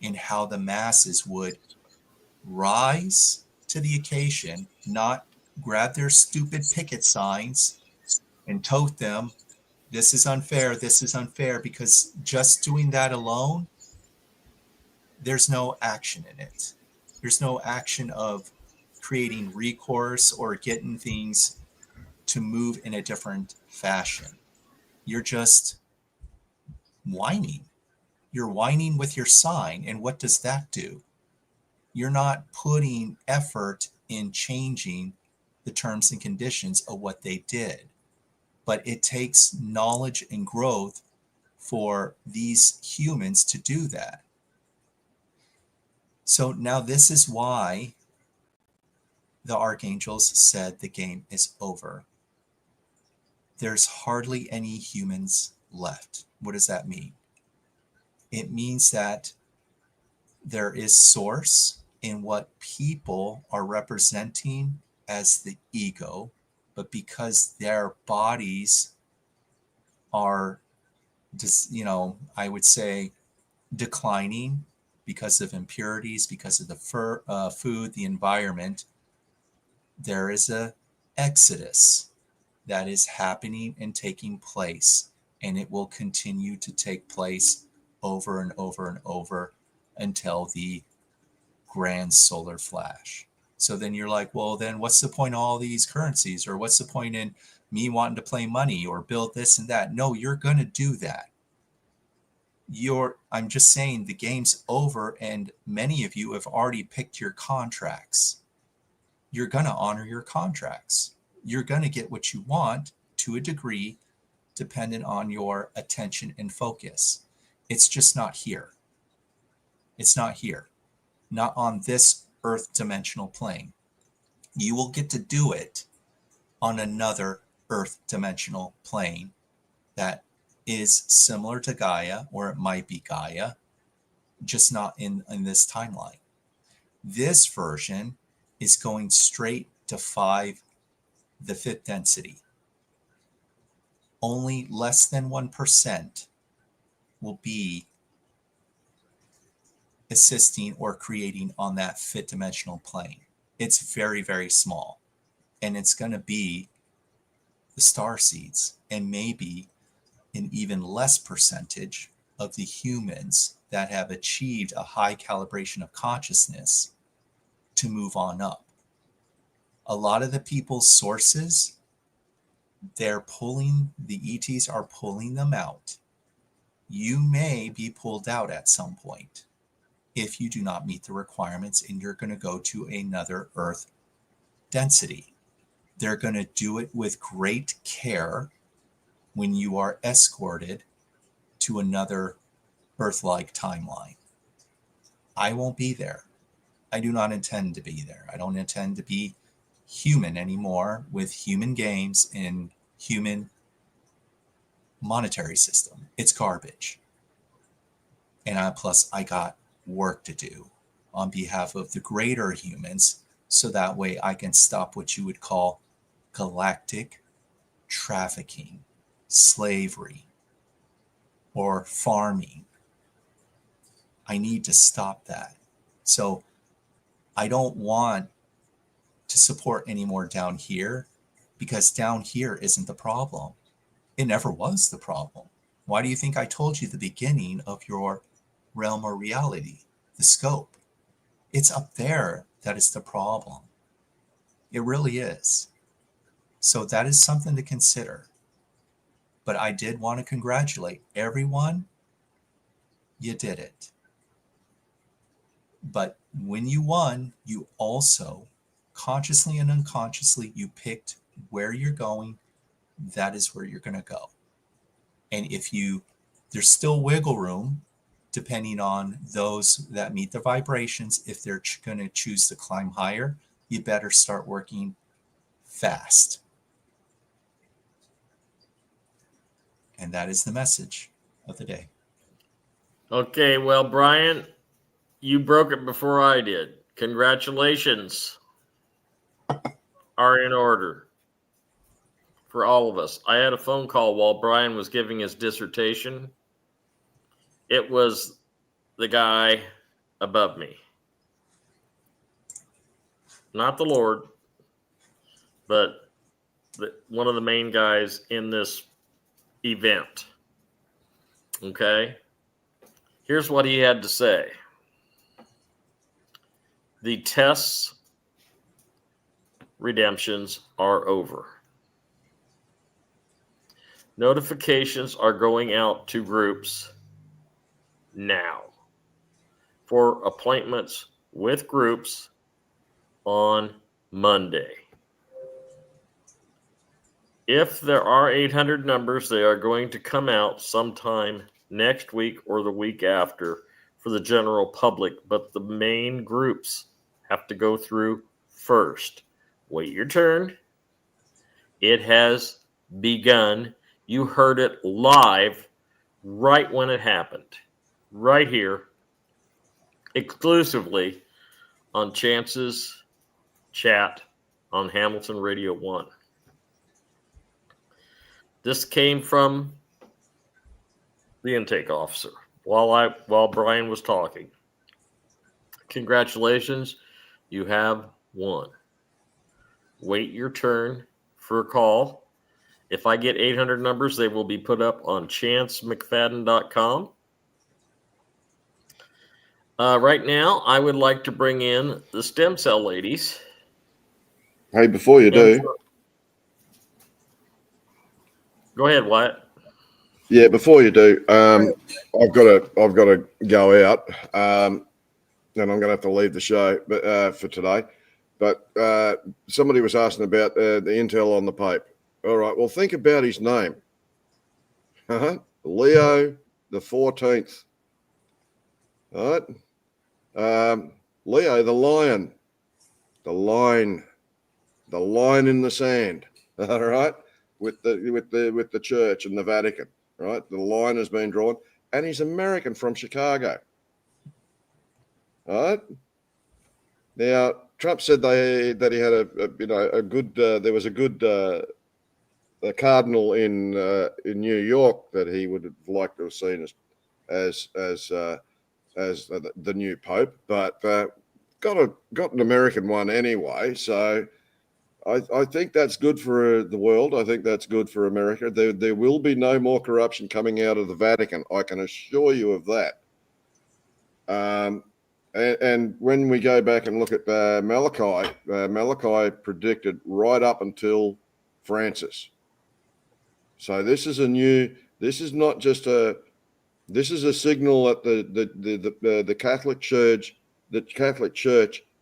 in how the masses would rise to the occasion, not grab their stupid picket signs and tote them, this is unfair, because just doing that alone, there's no action in it. There's no action of creating recourse or getting things to move in a different fashion. You're just whining. You're whining with your sign. And what does that do? You're not putting effort in changing the terms and conditions of what they did. But it takes knowledge and growth for these humans to do that. So now this is why the archangels said the game is over. There's hardly any humans left. What does that mean? It means that there is source in what people are representing as the ego, but because their bodies are, I would say, declining because of impurities, because of the food, the environment, there is a exodus that is happening and taking place, and it will continue to take place over and over and over until the grand solar flash. So then you're like, well, then what's the point of all these currencies, or what's the point in me wanting to play money or build this and that? No, you're going to do that. I'm just saying the game's over, and many of you have already picked your contracts. You're going to honor your contracts. You're going to get what you want to a degree, dependent on your attention and focus. It's just not here. It's not here. Not on this earth dimensional plane. You will get to do it on another earth dimensional plane that is similar to Gaia, or it might be Gaia, just not in this timeline. This version is going straight to 5, the 5th density. Only less than 1% will be assisting or creating on that 5th dimensional plane. It's very, very small. And it's going to be the star seeds, and maybe an even less percentage of the humans that have achieved a high calibration of consciousness to move on up. A lot of the people's sources, the ETs are pulling them out. You may be pulled out at some point if you do not meet the requirements, and you're going to go to another earth density. They're going to do it with great care when you are escorted to another earth-like timeline. I won't be there. I do not intend to be there. I don't intend to be human anymore with human games and human monetary system. It's garbage. And plus, I got work to do on behalf of the greater humans, so that way I can stop what you would call galactic trafficking, slavery, or farming. I need to stop that. So I don't want to support anymore down here, because down here isn't the problem. It never was the problem. Why do you think I told you the beginning of your realm or reality, the scope? It's up there that is the problem. It really is. So that is something to consider. But I did want to congratulate everyone. You did it. But when you won, you also, consciously and unconsciously, you picked where you're going. That is where you're going to go. And there's still wiggle room, depending on those that meet the vibrations. If they're going to choose to climb higher, you better start working fast. And that is the message of the day. Okay, well, Brian, you broke it before I did. Congratulations are in order for all of us. I had a phone call while Brian was giving his dissertation. It was the guy above me. Not the Lord, but one of the main guys in this event. Okay? Here's what he had to say. The tests redemptions are over. Notifications are going out to groups now for appointments with groups on Monday. If there are 800 numbers, they are going to come out sometime next week or the week after for the general public, but the main groups have to go through first. Wait your turn. It has begun. You heard it live right when it happened, right here, exclusively on Chance's Chat on Hamilton Radio 1. This came from the intake officer while Brian was talking. Congratulations, you have won. Wait your turn for a call. If I get 800 numbers, they will be put up on chancemcfadden.com. Right now, I would like to bring in the stem cell ladies. Hey, before you do, go ahead, Wyatt. yeah, before you do, I've got to go out, and I'm going to have to leave the show, but for today. But somebody was asking about the intel on the Pope. All right, well, think about his name. Leo the 14th. All right, Leo the lion, the line in the sand. All right, with the church and the Vatican. Right, the line has been drawn, and he's American from Chicago. All right. Now, Trump said that he had a good there was a good a cardinal in New York that he would have liked to have seen as the new pope, but got an American one anyway. So I think that's good for the world. I think that's good for America. There will be no more corruption coming out of the Vatican. I can assure you of that. And when we go back and look at Malachi predicted right up until Francis. So this is not just this is a signal that the Catholic Church,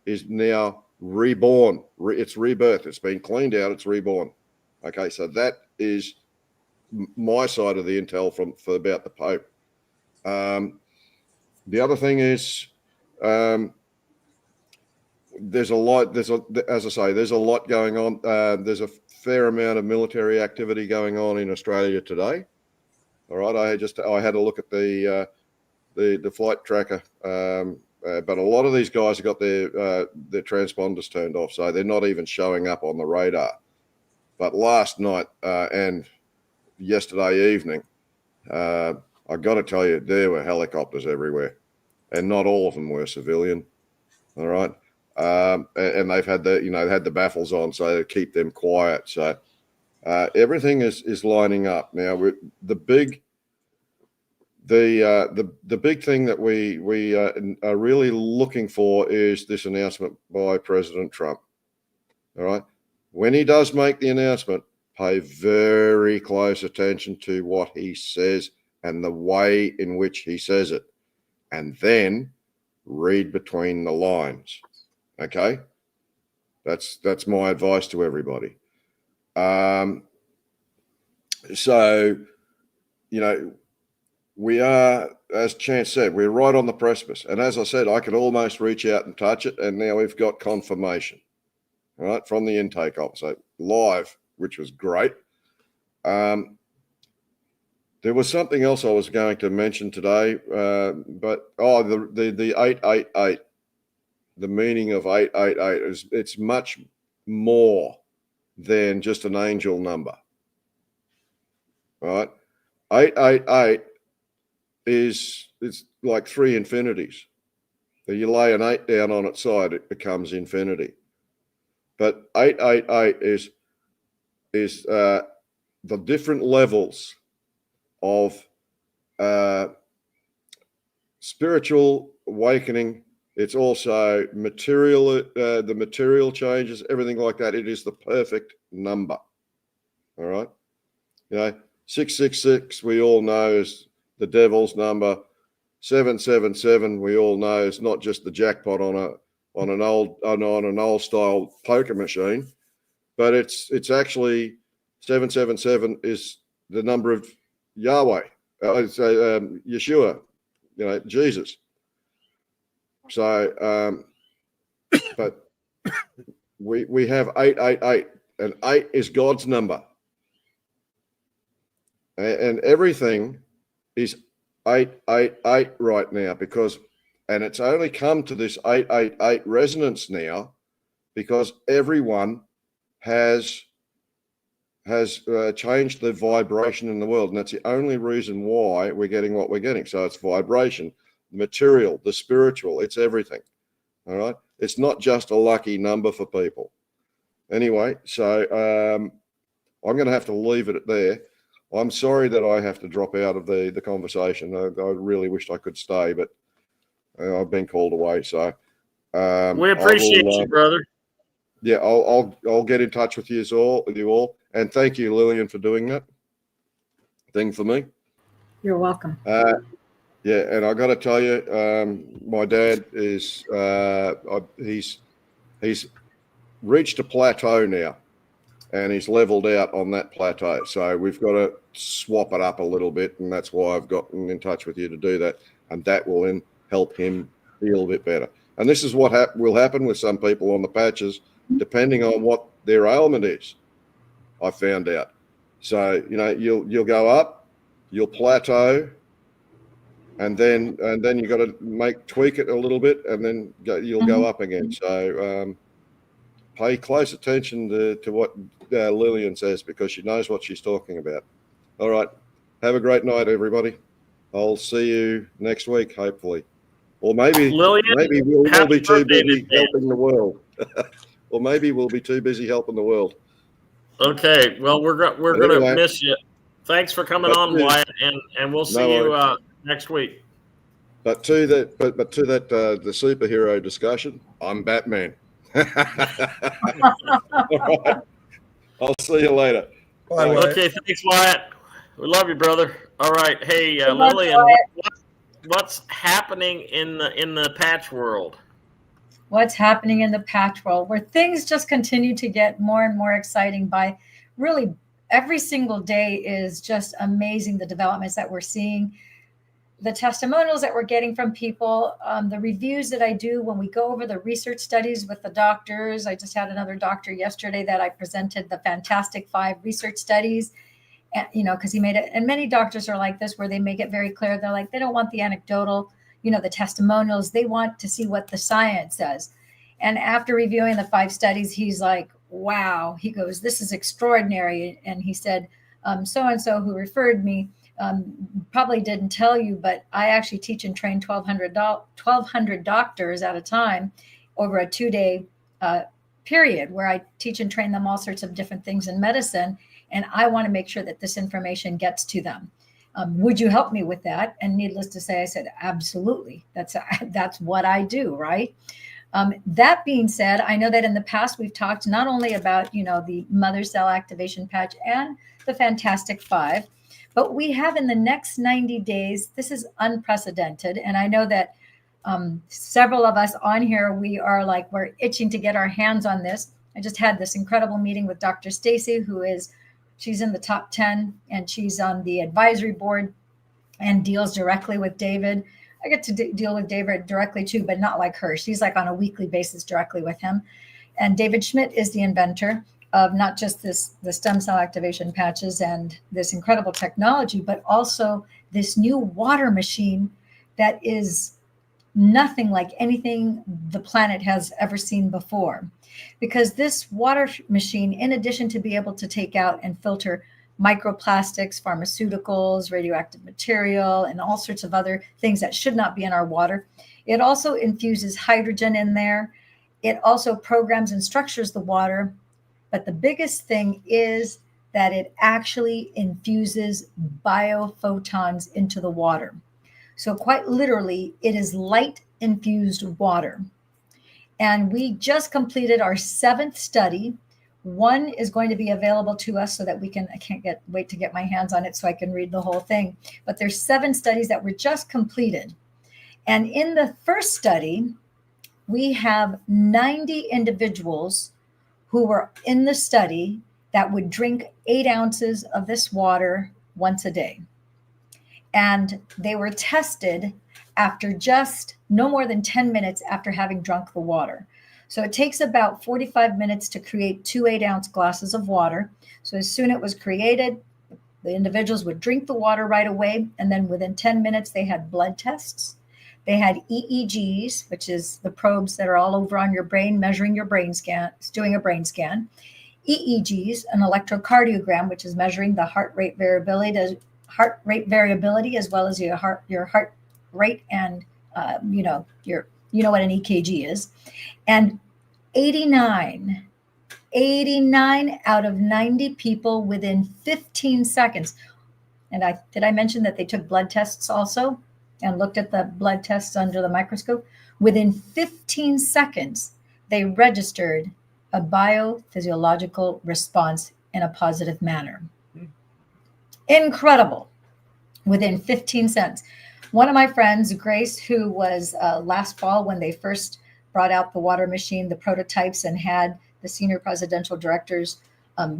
is now reborn. It's rebirth. It's been cleaned out. It's reborn. Okay, so that is my side of the intel for about the Pope. The other thing is, there's a lot. As I say, there's a lot going on. There's a fair amount of military activity going on in Australia today. All right, I had a look at the flight tracker, but a lot of these guys have got their transponders turned off, so they're not even showing up on the radar. But last night and yesterday evening, I got to tell you, there were helicopters everywhere, and not all of them were civilian. All right, and they've had the baffles on, so to keep them quiet. So everything is lining up now. The big thing that we are really looking for is this announcement by President Trump. All right, when he does make the announcement, pay very close attention to what he says and the way in which he says it, and then read between the lines. Okay, that's my advice to everybody. So, we are, as Chance said, we're right on the precipice. And as I said, I could almost reach out and touch it, and now we've got confirmation, all right, from the intake officer live, which was great. There was something else I was going to mention today, but the 888, the meaning of 888 it's much more than just an angel number. All right, 888 it's like three infinities. You lay an 8 down on its side, it becomes infinity. But 888 is the different levels of spiritual awakening. It's also material, the material changes, everything like that. It is the perfect number. All right. 666, we all know, is the devil's number. 777, we all know, is not just the jackpot on an old style poker machine, but it's actually 777 is the number of Yahweh, Yeshua, Jesus. So, but we have 888, and 8 is God's number, and everything is 888 right now and it's only come to this 888 resonance now because everyone has changed the vibration in the world, and that's the only reason why we're getting what we're getting. So it's vibration, material, the spiritual, it's everything. All right, it's not just a lucky number for people. Anyway, so I'm going to have to leave it at there. I'm sorry that I have to drop out of the conversation. I really wished I could stay, but I've been called away. So we appreciate you, brother. Yeah, I'll get in touch with you all, and thank you, Lillian, for doing that thing for me. You're welcome. Yeah, and I got to tell you, my dad is he's reached a plateau now, and he's leveled out on that plateau. So we've got to swap it up a little bit, and that's why I've gotten in touch with you to do that, and that will then help him feel a bit better. And this is what will happen with some people on the patches, depending on what their ailment is. I found out. So you'll go up, you'll plateau, and then you got to tweak it a little bit, and then you'll go up again. So pay close attention to what Lillian says, because she knows what she's talking about. All right, have a great night, everybody. I'll see you next week, hopefully, or maybe Lillian, we'll all be too busy helping the world. Or maybe we'll be too busy helping the world. Okay, well, we're gonna miss you. Thanks for coming on, Wyatt, and we'll see you next week. But to that the superhero discussion, I'm Batman. All right. I'll see you later. Bye, Okay, thanks, Wyatt. We love you, brother. All right, hey, Lillian, what's happening in the patch world? What's happening in the patch world, where things just continue to get more and more exciting by really every single day is just amazing, the developments that we're seeing. the testimonials that we're getting from people, the reviews that I do when we go over the research studies with the doctors. I just had another doctor yesterday that I presented the Fantastic Five research studies, and, because he made it. And many doctors are like this, where they make it very clear. They're like, they don't want the anecdotal, the testimonials. They want to see what the science says. And after reviewing the 5 studies, he's like, wow. He goes, this is extraordinary. And he said, so-and-so who referred me probably didn't tell you, but I actually teach and train 1,200 doctors at a time over a 2-day period, where I teach and train them all sorts of different things in medicine. And I want to make sure that this information gets to them. Would you help me with that? And needless to say, I said, absolutely. That's what I do, right? That being said, I know that in the past we've talked not only about, the mother cell activation patch and the Fantastic Five, but we have in the next 90 days, this is unprecedented. And I know that several of us on here, we're itching to get our hands on this. I just had this incredible meeting with Dr. Stacy, she's in the top 10, and she's on the advisory board and deals directly with David. I get to deal with David directly too, but not like her. She's like on a weekly basis directly with him. And David Schmidt is the inventor of not just the stem cell activation patches and this incredible technology, but also this new water machine that is nothing like anything the planet has ever seen before. Because this water machine, in addition to be able to take out and filter microplastics, pharmaceuticals, radioactive material, and all sorts of other things that should not be in our water, it also infuses hydrogen in there. It also programs and structures the water. But the biggest thing is that it actually infuses biophotons into the water. So quite literally, it is light infused water. And we just completed our 7th study. One is going to be available to us so that I can't wait to get my hands on it so I can read the whole thing. But there's 7 studies that were just completed. And in the first study, we have 90 individuals who were in the study that would drink 8 ounces of this water once a day. And they were tested after just no more than 10 minutes after having drunk the water. So it takes about 45 minutes to create 2 8-ounce glasses of water. So as soon as it was created, the individuals would drink the water right away. And then within 10 minutes, they had blood tests. They had EEGs, which is the probes that are all over on your brain, measuring your brain scan, doing a brain scan. EEGs, an electrocardiogram, which is measuring the heart rate variability, as well as your heart rate, and you know what an EKG is. And 89 out of 90 people within 15 seconds. And did I mention that they took blood tests also and looked at the blood tests under the microscope? Within 15 seconds, they registered a biophysiological response in a positive manner. Incredible. Within 15 seconds. One of my friends, Grace, who was last fall when they first brought out the water machine, the prototypes, and had the senior presidential directors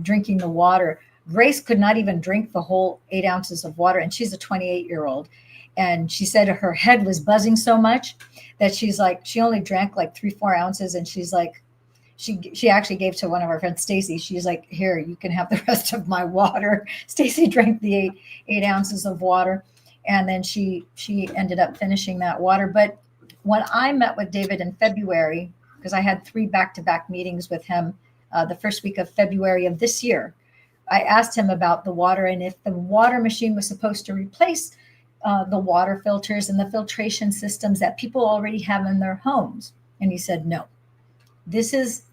drinking the water, Grace could not even drink the whole 8 ounces of water. And she's a 28-year-old. And she said her head was buzzing so much that she's like, she only drank like 3-4 ounces. And she's like, she actually gave to one of our friends, Stacy. She's like, here, you can have the rest of my water. Stacy drank the 8 ounces of water. And then she ended up finishing that water. But when I met with David in February, because I had 3 back-to-back meetings with him the first week of February of this year, I asked him about the water and if the water machine was supposed to replace the water filters and the filtration systems that people already have in their homes. And he said, no, this is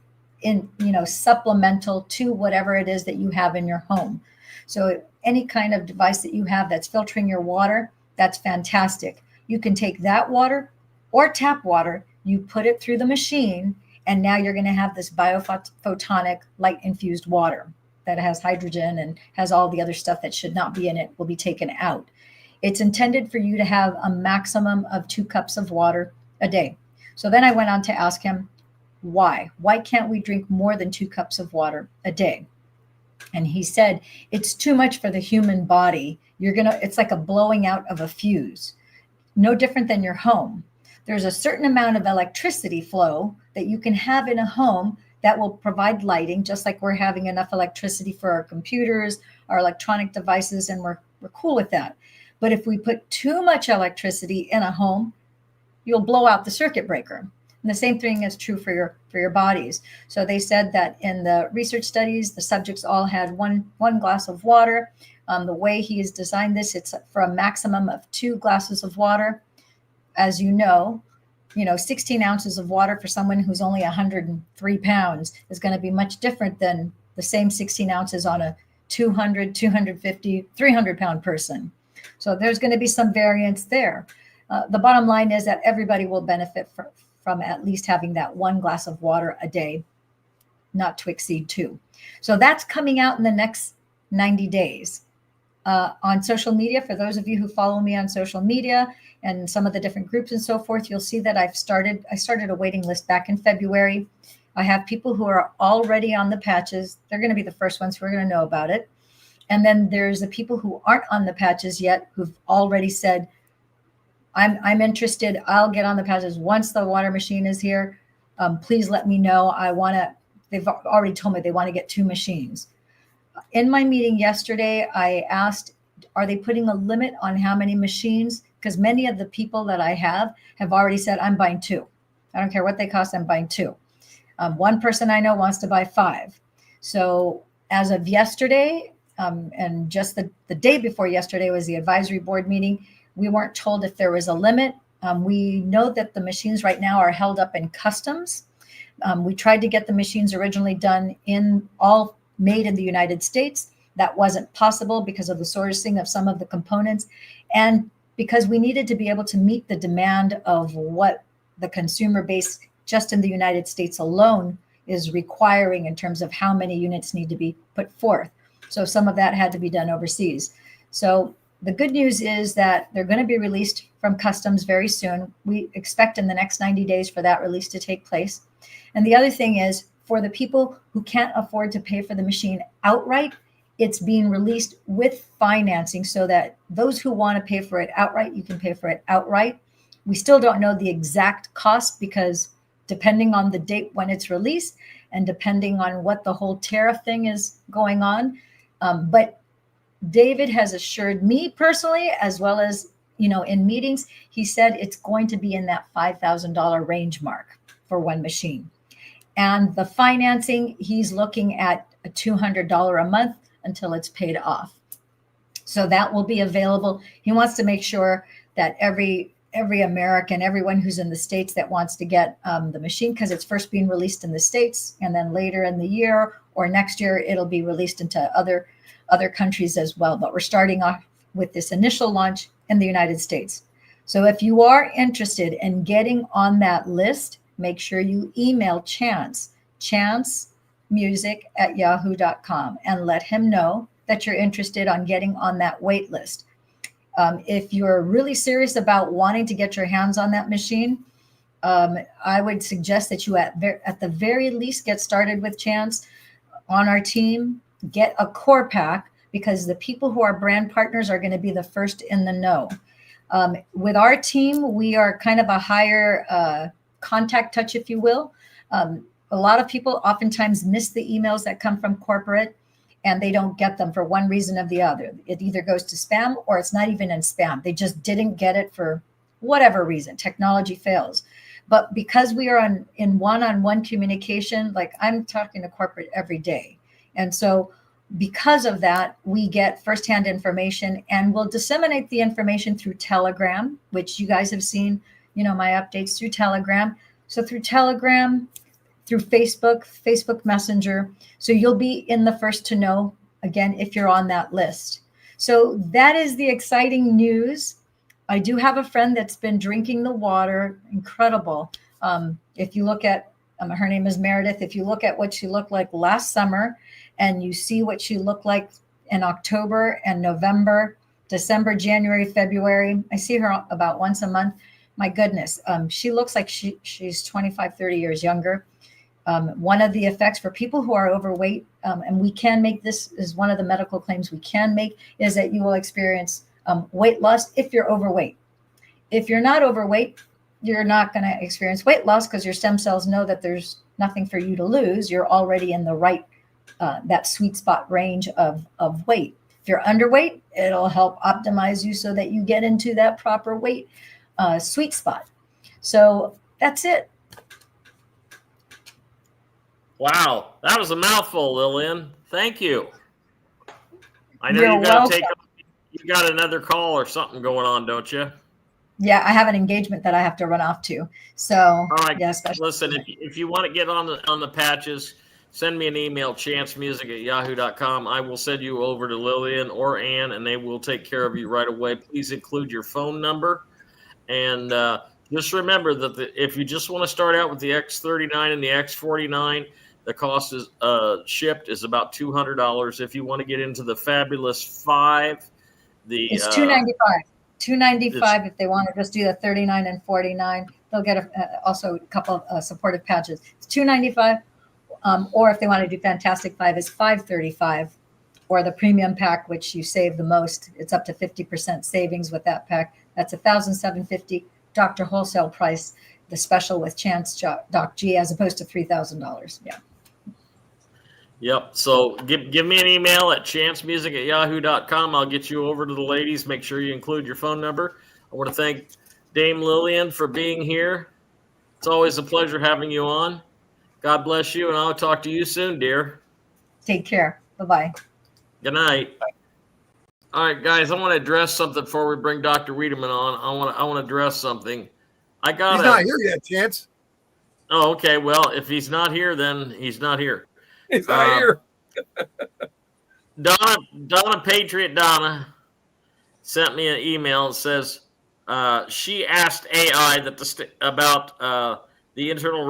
supplemental to whatever it is that you have in your home. So any kind of device that you have that's filtering your water, that's fantastic. You can take that water or tap water, you put it through the machine, and now you're going to have this biophotonic light infused water that has hydrogen and has all the other stuff that should not be in it will be taken out. It's intended for you to have a maximum of 2 cups of water a day. So then I went on to ask him, why? Why can't we drink more than 2 cups of water a day? And he said, it's too much for the human body. It's like a blowing out of a fuse. no different than your home. There's a certain amount of electricity flow that you can have in a home that will provide lighting, just like we're having enough electricity for our computers, our electronic devices, and we're cool with that. But if we put too much electricity in a home, you'll blow out the circuit breaker. And the same thing is true for your bodies. So they said that in the research studies, the subjects all had one glass of water. The way he has designed this, it's for a maximum of 2 glasses of water. As you know, 16 ounces of water for someone who's only 103 pounds is going to be much different than the same 16 ounces on a 200, 250, 300 pound person. So there's going to be some variance there. The bottom line is that everybody will benefit from at least having that 1 glass of water a day, not to exceed 2. So that's coming out in the next 90 days. On social media, for those of you who follow me on social media and some of the different groups and so forth, you'll see that I started a waiting list back in February. I have people who are already on the patches. They're going to be the first ones who are going to know about it. And then there's the people who aren't on the patches yet, who've already said, I'm interested. I'll get on the patches once the water machine is here. Please let me know. They've already told me they want to get 2 machines. In my meeting yesterday, I asked, are they putting a limit on how many machines? Because many of the people that I have already said, I'm buying 2. I don't care what they cost, I'm buying 2. One person I know wants to buy 5. So as of yesterday, and just the day before yesterday was the advisory board meeting, we weren't told if there was a limit. We know that the machines right now are held up in customs. We tried to get the machines originally done made in the United States. That wasn't possible because of the sourcing of some of the components, and because we needed to be able to meet the demand of what the consumer base just in the United States alone is requiring in terms of how many units need to be put forth. So some of that had to be done overseas. So the good news is that they're going to be released from customs very soon. We expect in the next 90 days for that release to take place. And the other thing is, for the people who can't afford to pay for the machine outright, it's being released with financing so that those who want to pay for it outright, you can pay for it outright. We still don't know the exact cost because depending on the date when it's released and depending on what the whole tariff thing is going on. But David has assured me personally, as well as, in meetings, he said it's going to be in that $5,000 range mark for one machine. And the financing, he's looking at a $200 a month until it's paid off. So that will be available. He wants to make sure that every American, everyone who's in the States that wants to get the machine, because it's first being released in the States, and then later in the year or next year, it'll be released into other countries as well. But we're starting off with this initial launch in the United States. So if you are interested in getting on that list, make sure you email chancemusic@yahoo.com, and let him know that you're interested on getting on that wait list. If you're really serious about wanting to get your hands on that machine, I would suggest that you at the very least get started with Chance on our team, get a core pack, because the people who are brand partners are going to be the first in the know. With our team, we are kind of a higher contact touch, if you will. A lot of people oftentimes miss the emails that come from corporate, and they don't get them for one reason or the other. It either goes to spam or it's not even in spam. They just didn't get it for whatever reason. Technology fails. But because we are in one-on-one communication, like I'm talking to corporate every day. And so because of that, we get firsthand information, and we'll disseminate the information through Telegram, which you guys have seen, my updates through Telegram. So through Telegram, through Facebook Messenger. So you'll be in the first to know, again, if you're on that list. So that is the exciting news. I do have a friend that's been drinking the water. Incredible. If you look at, her name is Meredith. If you look at what she looked like last summer and you see what she looked like in October and November, December, January, February, I see her about once a month. My goodness, she looks like she's 25, 30 years younger. One of the effects for people who are overweight, and we can make this is one of the medical claims we can make, is that you will experience weight loss if you're overweight. if you're not overweight, you're not going to experience weight loss because your stem cells know that there's nothing for you to lose. You're already in the right, that sweet spot range of weight. If you're underweight, it'll help optimize you so that you get into that proper weight sweet spot. So that's it. Wow, that was a mouthful, Lillian. Thank you. I know You're you got to welcome. you got another call or something going on, don't you? Yeah, I have an engagement that I have to run off to. So, All right. yeah, especially. Listen, if you want to get on the patches, send me an email, chancemusic@yahoo.com. I will send you over to Lillian or Ann, and they will take care of you right away. Please include your phone number. And just remember that if you just want to start out with the X39 and the X49, the cost is shipped is about $200. If you want to get into the Fabulous 5, It's $295. $295 if they want to just do the 39 and 49. They'll get also a couple of supportive patches. It's $295. Or if they want to do Fantastic 5, is $535. Or the premium pack, which you save the most, it's up to 50% savings with that pack. That's $1,750. Doctor wholesale price, the special with Chance Doc G, as opposed to $3,000. Yeah. Yep. So give me an email at chancemusic@yahoo.com. I'll get you over to the ladies. Make sure you include your phone number. I want to thank Dame Lillian for being here. It's always a pleasure having you on. God bless you, and I'll talk to you soon, dear. Take care. Bye-bye. Good night. All right, guys, I want to address something before we bring Dr. Wiedemann on. I want to address something. He's not here yet, Chance. Oh, okay. Well, if he's not here, then he's not here. He's not here. Donna Patriot Donna sent me an email and says she asked AI that about the Internal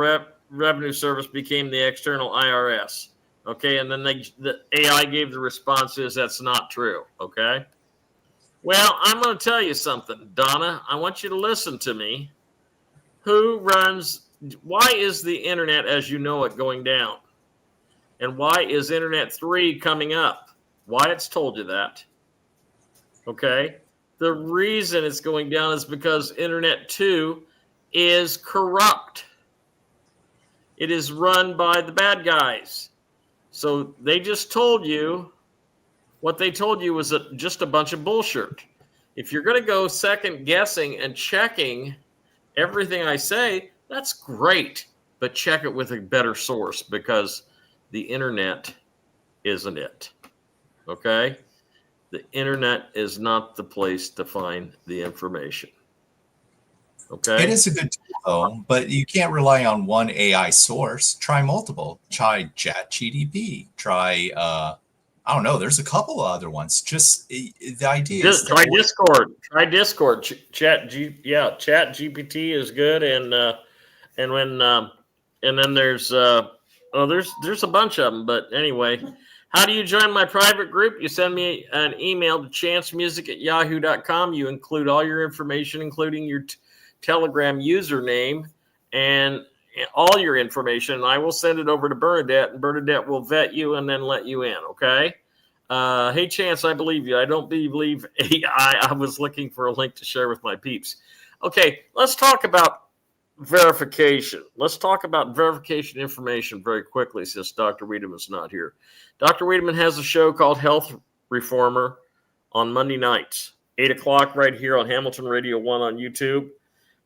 Revenue Service became the external IRS. Okay, and then the AI gave the responses that's not true. Okay. Well, I'm going to tell you something, Donna. I want you to listen to me. Why is the internet as you know it going down? And why is Internet 3 coming up? Wyatt's told you that. Okay. The reason it's going down is because Internet 2 is corrupt. It is run by the bad guys. So they just told you, what they told you was just a bunch of bullshit. If you're going to go second guessing and checking everything I say, that's great. But check it with a better source, because the internet isn't it. Okay? The internet is not the place to find the information. Okay? It is a good tool, though, but you can't rely on one AI source. Try multiple. Try ChatGPT. Try, I don't know, there's a couple of other ones. Just the idea is try Discord. Try Discord. ChatGPT is good, and then there's there's a bunch of them. But anyway, how do you join my private group? You send me an email to chancemusic@yahoo.com. You include all your information, including your Telegram username and all your information, and I will send it over to Bernadette, and Bernadette will vet you and then let you in. Okay. Hey, Chance, I believe you. I don't believe AI. I was looking for a link to share with my peeps. Okay, let's talk about verification. Let's talk about verification information very quickly, since Dr. Wiedemann's not here. Dr. Wiedemann has a show called Health Reformer on Monday nights, 8 o'clock, right here on Hamilton Radio 1 on YouTube.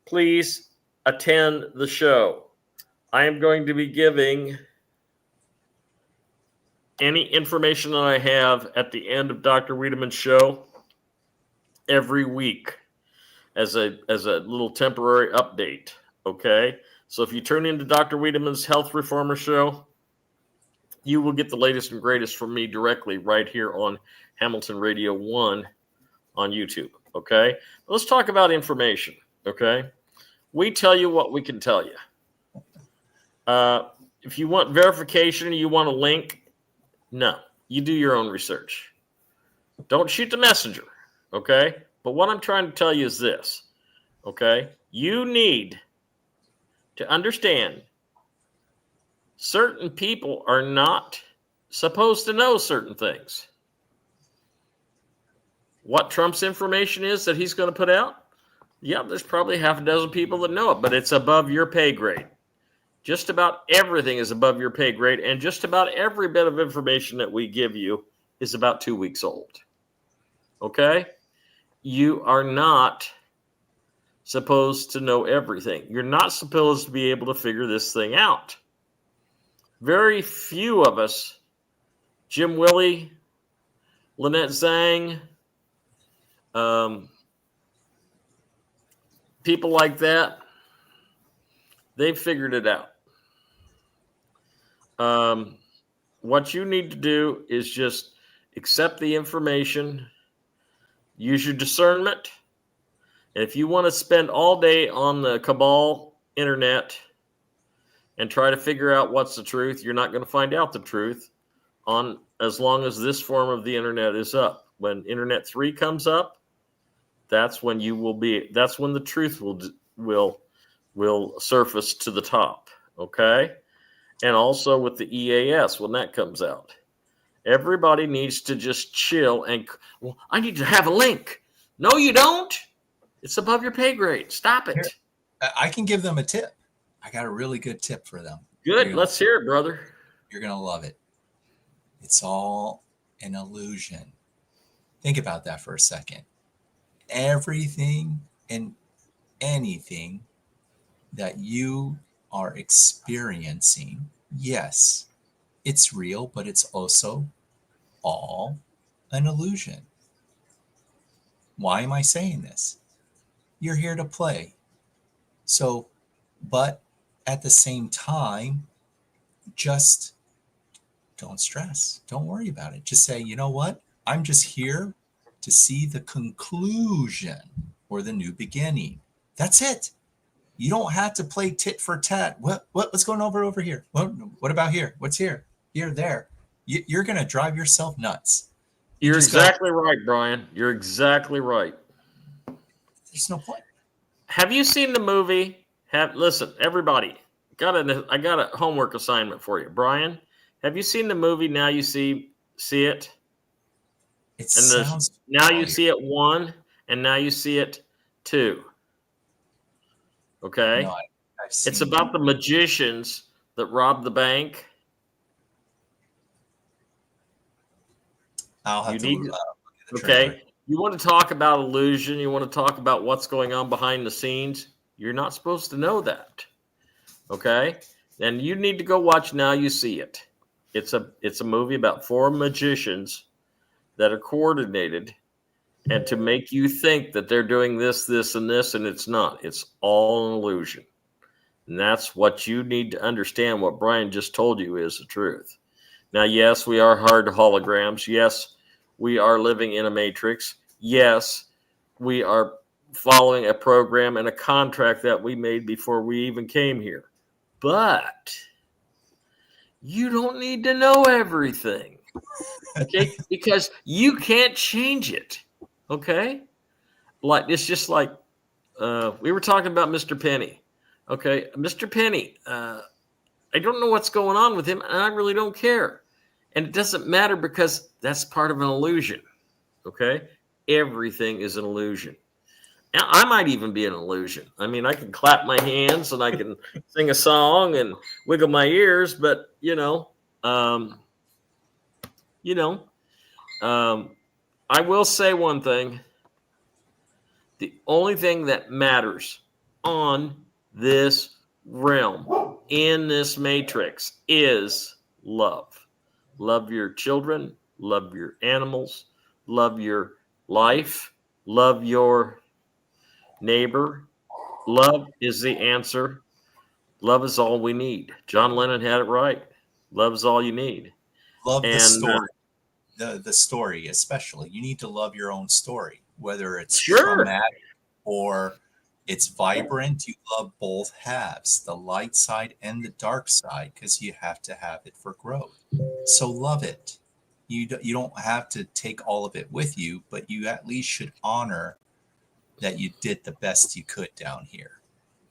Please attend the show. I am going to be giving any information that I have at the end of Dr. Wiedemann's show every week as a little temporary update. Okay? So if you turn into Dr. Wiedemann's Health Reformer show, you will get the latest and greatest from me directly right here on Hamilton Radio 1 on YouTube. Okay? Let's talk about information. Okay? We tell you what we can tell you. If you want verification, you want a link, no, you do your own research. Don't shoot the messenger, okay? But what I'm trying to tell you is this, okay? You need to understand certain people are not supposed to know certain things. What Trump's information is that he's going to put out? Yeah, there's probably half a dozen people that know it, but it's above your pay grade. Just about everything is above your pay grade, and just about every bit of information that we give you is about 2 weeks old. Okay? You are not supposed to know everything. You're not supposed to be able to figure this thing out. Very few of us, Jim Willie, Lynette Zhang, people like that, they've figured it out. What you need to do is just accept the information, use your discernment. And if you want to spend all day on the cabal internet and try to figure out what's the truth, you're not going to find out the truth on as long as this form of the internet is up. When Internet 3 comes up, that's when the truth will surface to the top. Okay? And also with the EAS when that comes out. Everybody needs to just chill and, well, I need to have a link. No, you don't. It's above your pay grade. Stop it. Here, I can give them a tip. I got a really good tip for them. Good. Let's hear it, brother. You're going to love it. It's all an illusion. Think about that for a second. Everything and anything that you are experiencing, yes, it's real, but it's also all an illusion. Why am I saying this? You're here to play. So, but at the same time, just don't stress. Don't worry about it. Just say, you know what? I'm just here to see the conclusion or the new beginning. That's it. You don't have to play tit for tat. What's going over here? What about here? What's here? Here, there. You're going to drive yourself nuts. You're exactly right, Brian. You're exactly right. There's no point. Have you seen the movie? Listen, everybody. I got a homework assignment for you, Brian. Have you seen the movie Now You See It? It sounds Now familiar. You See It 1 and Now You See It 2. Okay? No, I've seen It's about the magicians that robbed the bank. I'll have to look at the okay? trailer. You want to talk about illusion, you want to talk about what's going on behind the scenes, you're not supposed to know that. Okay? And you need to go watch Now You See It. It's a movie about 4 magicians that are coordinated and to make you think that they're doing this, this, and this, and it's not. It's all an illusion. And that's what you need to understand. What Brian just told you is the truth. Now, yes, we are hard holograms. Yes, we are living in a matrix. Yes, we are following a program and a contract that we made before we even came here. But you don't need to know everything. Okay? Because you can't change it. Okay? Like it's just like we were talking about Mr. Penny. Okay, Mr. Penny, I don't know what's going on with him, and I really don't care. And it doesn't matter because that's part of an illusion. Okay? Everything is an illusion. Now, I might even be an illusion. I mean, I can clap my hands and I can sing a song and wiggle my ears, but I will say one thing. The only thing that matters on this realm, in this matrix, is love. Love your children, love your animals, love your life, love your neighbor. Love is the answer. Love is all we need. John Lennon had it right. Love is all you need. Love the story. The story, especially. You need to love your own story, whether it's traumatic or it's vibrant. You love both halves, the light side and the dark side, because you have to have it for growth. So love it. You don't have to take all of it with you, but you at least should honor that you did the best you could down here.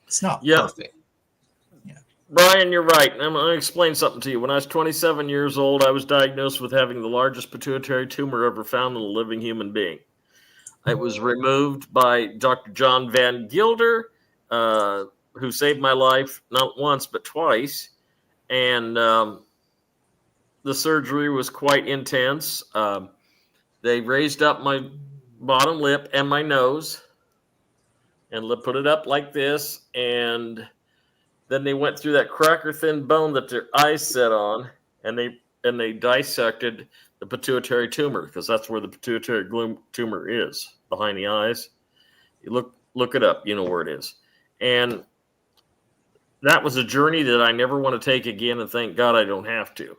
It's not perfect. Brian, you're right. I'm going to explain something to you. When I was 27 years old, I was diagnosed with having the largest pituitary tumor ever found in a living human being. It was removed by Dr. John Van Gilder, who saved my life not once but twice. And the surgery was quite intense. They raised up my bottom lip and my nose and put it up like this. And then they went through that cracker thin bone that their eyes set on, and they dissected the pituitary tumor, because that's where the pituitary tumor is, behind the eyes. You look it up, you know where it is. And that was a journey that I never want to take again, and thank God I don't have to.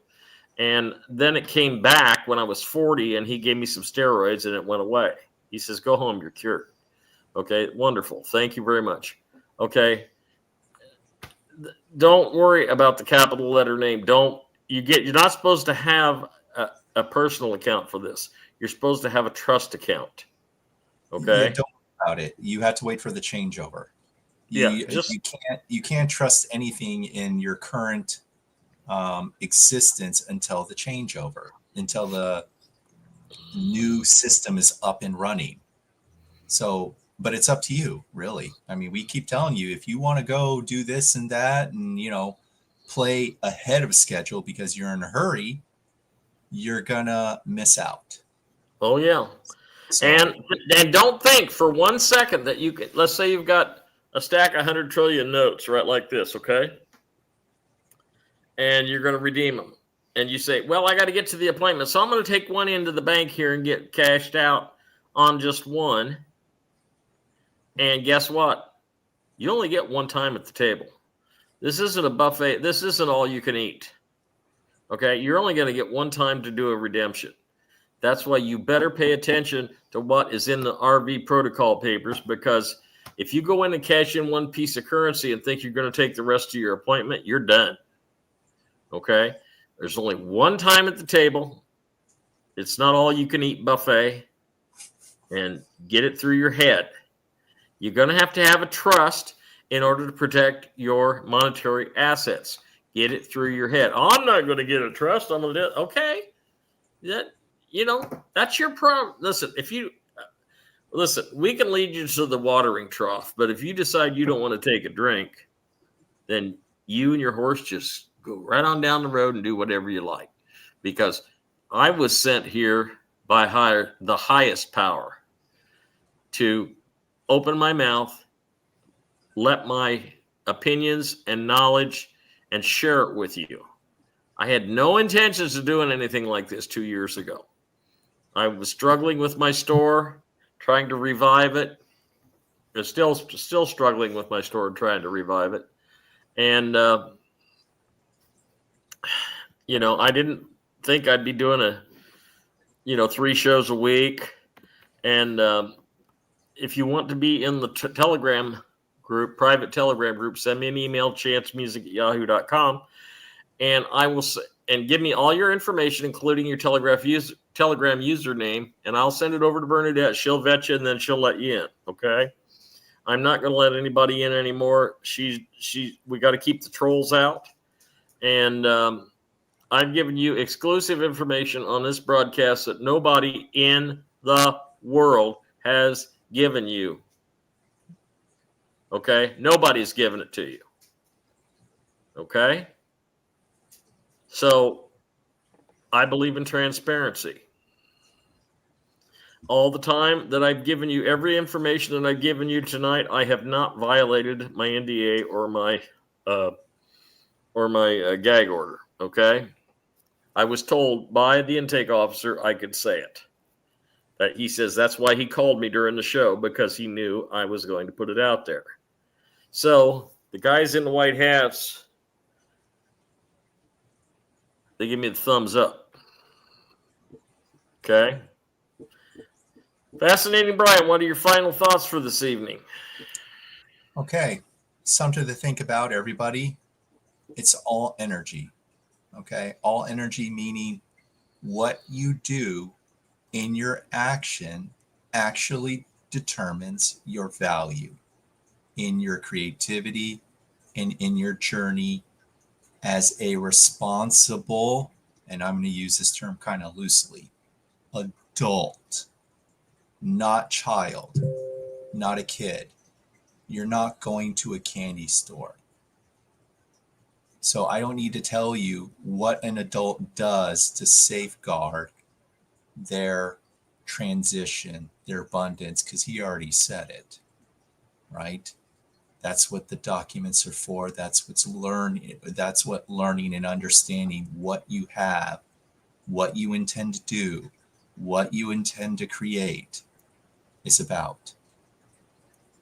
And then it came back when I was 40, and he gave me some steroids, and it went away. He says, go home, you're cured. Okay, wonderful. Thank you very much. Okay. Don't worry about the capital letter name. You're not supposed to have a personal account for this. You're supposed to have a trust account. Okay. Yeah, don't worry about it. You have to wait for the changeover. You can't trust anything in your current existence until the changeover, until the new system is up and running. So, but it's up to you, really. I mean, we keep telling you, if you want to go do this and that and, play ahead of schedule because you're in a hurry, you're gonna miss out. Oh, yeah. So, and don't think for 1 second that you could, let's say you've got a stack of 100 trillion notes right like this, okay? And you're going to redeem them. And you say, well, I got to get to the appointment, so I'm going to take one into the bank here and get cashed out on just one. And guess what? You only get one time at the table. This isn't a buffet. This isn't all you can eat. Okay? You're only going to get one time to do a redemption. That's why you better pay attention to what is in the RV protocol papers, because if you go in and cash in one piece of currency and think you're going to take the rest of your appointment, you're done. Okay? There's only one time at the table. It's not all you can eat buffet. And get it through your head. You're going to have a trust in order to protect your monetary assets. Get it through your head. I'm not going to get a trust. I'm going to do it. Okay. That's your problem. Listen, we can lead you to the watering trough, but if you decide you don't want to take a drink, then you and your horse just go right on down the road and do whatever you like. Because I was sent here by the highest power to open my mouth, let my opinions and knowledge and share it with you. I had no intentions of doing anything like this 2 years ago. I was struggling with my store, trying to revive it. I'm still struggling with my store and trying to revive it. And, I didn't think I'd be doing 3 shows a week. And if you want to be in the Telegram group, private Telegram group, send me an email, chancemusic@yahoo.com. And I will and give me all your information, including your Telegram username, and I'll send it over to Bernadette. She'll vet you, and then she'll let you in. Okay? I'm not going to let anybody in anymore. We got to keep the trolls out. And I've given you exclusive information on this broadcast that nobody in the world has given you. Okay? Nobody's given it to you. Okay? So I believe in transparency. All the time that I've given you every information that I've given you tonight, I have not violated my NDA or my gag order. Okay? I was told by the intake officer I could say it. That he says that's why he called me during the show, because he knew I was going to put it out there. So the guys in the white hats, they give me the thumbs up. Okay. Fascinating Brian, what are your final thoughts for this evening? Okay. Something to think about, everybody. It's all energy. Okay. All energy, meaning what you do in your action actually determines your value in your creativity and in your journey as a responsible, and I'm going to use this term kind of loosely, adult. not child, not a kid. You're not going to a candy store. So I don't need to tell you what an adult does to safeguard their transition, their abundance, because he already said it, right? That's what the documents are for. That's what learning and understanding what you have, what you intend to do, what you intend to create is about.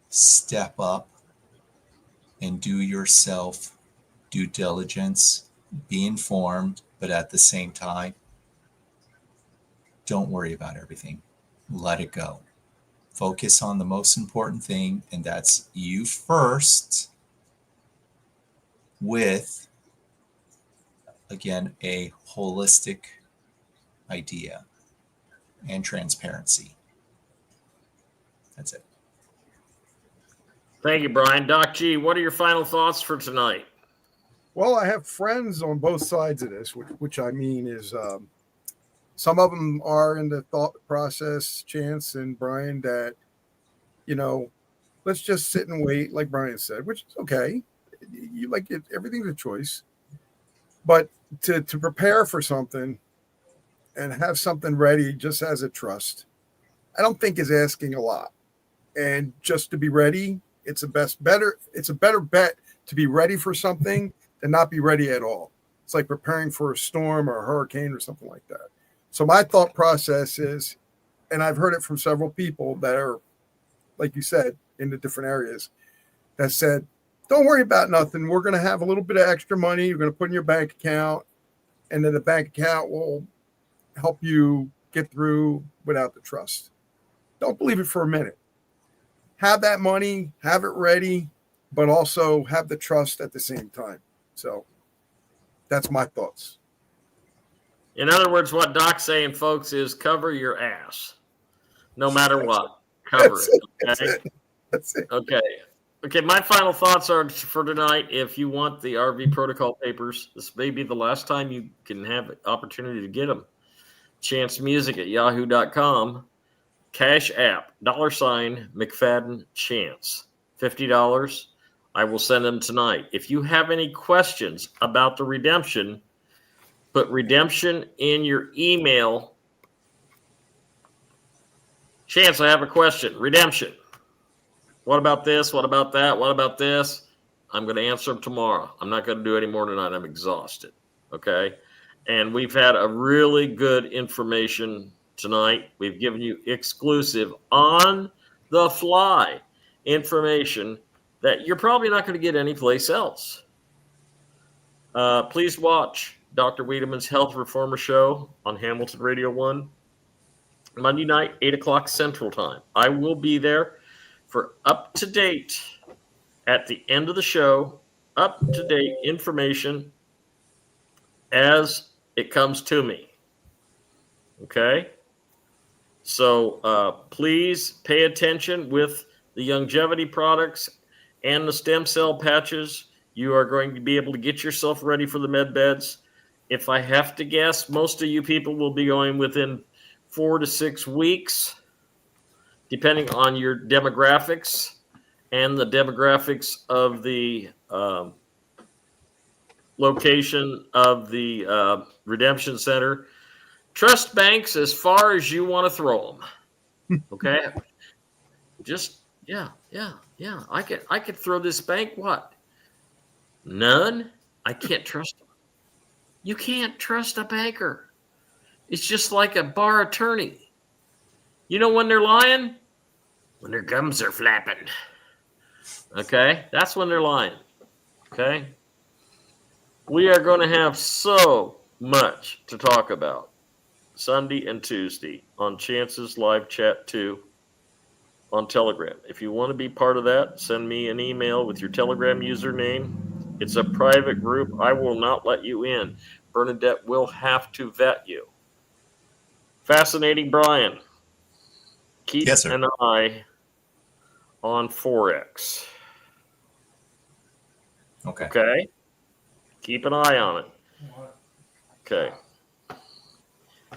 Step up and do yourself due diligence, be informed, but at the same time, don't worry about everything. Let it go. Focus on the most important thing, and that's you first, with, again, a holistic idea and transparency. That's it. Thank you, Brian. Doc G, what are your final thoughts for tonight? Well, I have friends on both sides of this, which I mean is some of them are in the thought process, Chance and Brian, that, let's just sit and wait, like Brian said, which is okay. You like it, everything's a choice. But to prepare for something and have something ready just as a trust, I don't think is asking a lot. And just to be ready, it's a better bet to be ready for something than not be ready at all. It's like preparing for a storm or a hurricane or something like that. So my thought process is, and I've heard it from several people that are, like you said, in the different areas, that said, don't worry about nothing. We're going to have a little bit of extra money. You're going to put in your bank account, and then the bank account will help you get through without the trust. Don't believe it for a minute. Have that money, have it ready, but also have the trust at the same time. So that's my thoughts. In other words, what Doc's saying, folks, is cover your ass. No matter what. Cover it. Okay? That's it. Okay. Okay, my final thoughts are for tonight. If you want the RV protocol papers, this may be the last time you can have an opportunity to get them. chancemusic@yahoo.com. Cash app, $McFadden Chance. $50. I will send them tonight. If you have any questions about the redemption, put redemption in your email. Chance, I have a question. Redemption. What about this? What about that? What about this? I'm going to answer them tomorrow. I'm not going to do any more tonight. I'm exhausted. Okay. And we've had a really good information tonight. We've given you exclusive on the fly information that you're probably not going to get anyplace else. Please watch Dr. Wiedemann's Health Reformer Show on Hamilton Radio 1, Monday night, 8 o'clock Central Time. I will be there for up-to-date, at the end of the show, up-to-date information as it comes to me. Okay? So please pay attention with the longevity products and the stem cell patches. You are going to be able to get yourself ready for the med beds. If I have to guess, most of you people will be going within 4 to 6 weeks, depending on your demographics and the demographics of the location of the redemption center. Trust banks as far as you want to throw them. Okay? Just, yeah. I could throw this bank, what? None? I can't trust them. You can't trust a banker. It's just like a bar attorney. You know when they're lying? When their gums are flapping. Okay? That's when they're lying. Okay? We are going to have so much to talk about Sunday and Tuesday on Chance's Live Chat 2 on Telegram. If you want to be part of that, send me an email with your Telegram username. It's a private group. I will not let you in. Bernadette will have to vet you. Fascinating Brian. Keep Yes, sir. an eye on Forex. Okay? Keep an eye on it. Okay.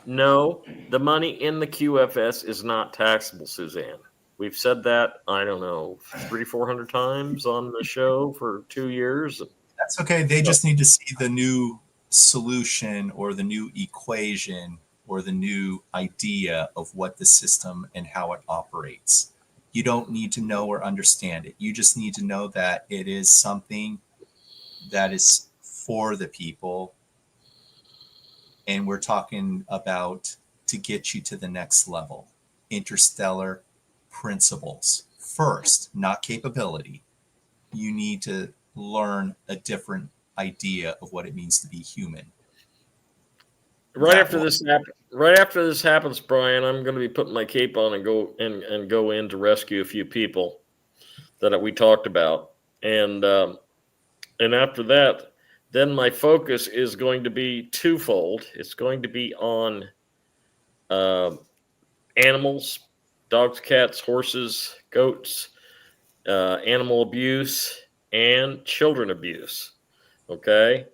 No, the money in the QFS is not taxable, Suzanne. We've said that, I don't know, 300-400 times on the show for 2 years. That's okay. They just need to see the new solution or the new equation or the new idea of what the system and how it operates. You don't need to know or understand it. You just need to know that it is something that is for the people. And we're talking about to get you to the next level. Interstellar principles first, not capability. You need to learn a different idea of what it means to be human. Right after this happens, Brian, I'm going to be putting my cape on and go in to rescue a few people that we talked about, and after that, then my focus is going to be twofold. It's going to be on animals, dogs, cats, horses, goats, animal abuse, and children abuse. Okay.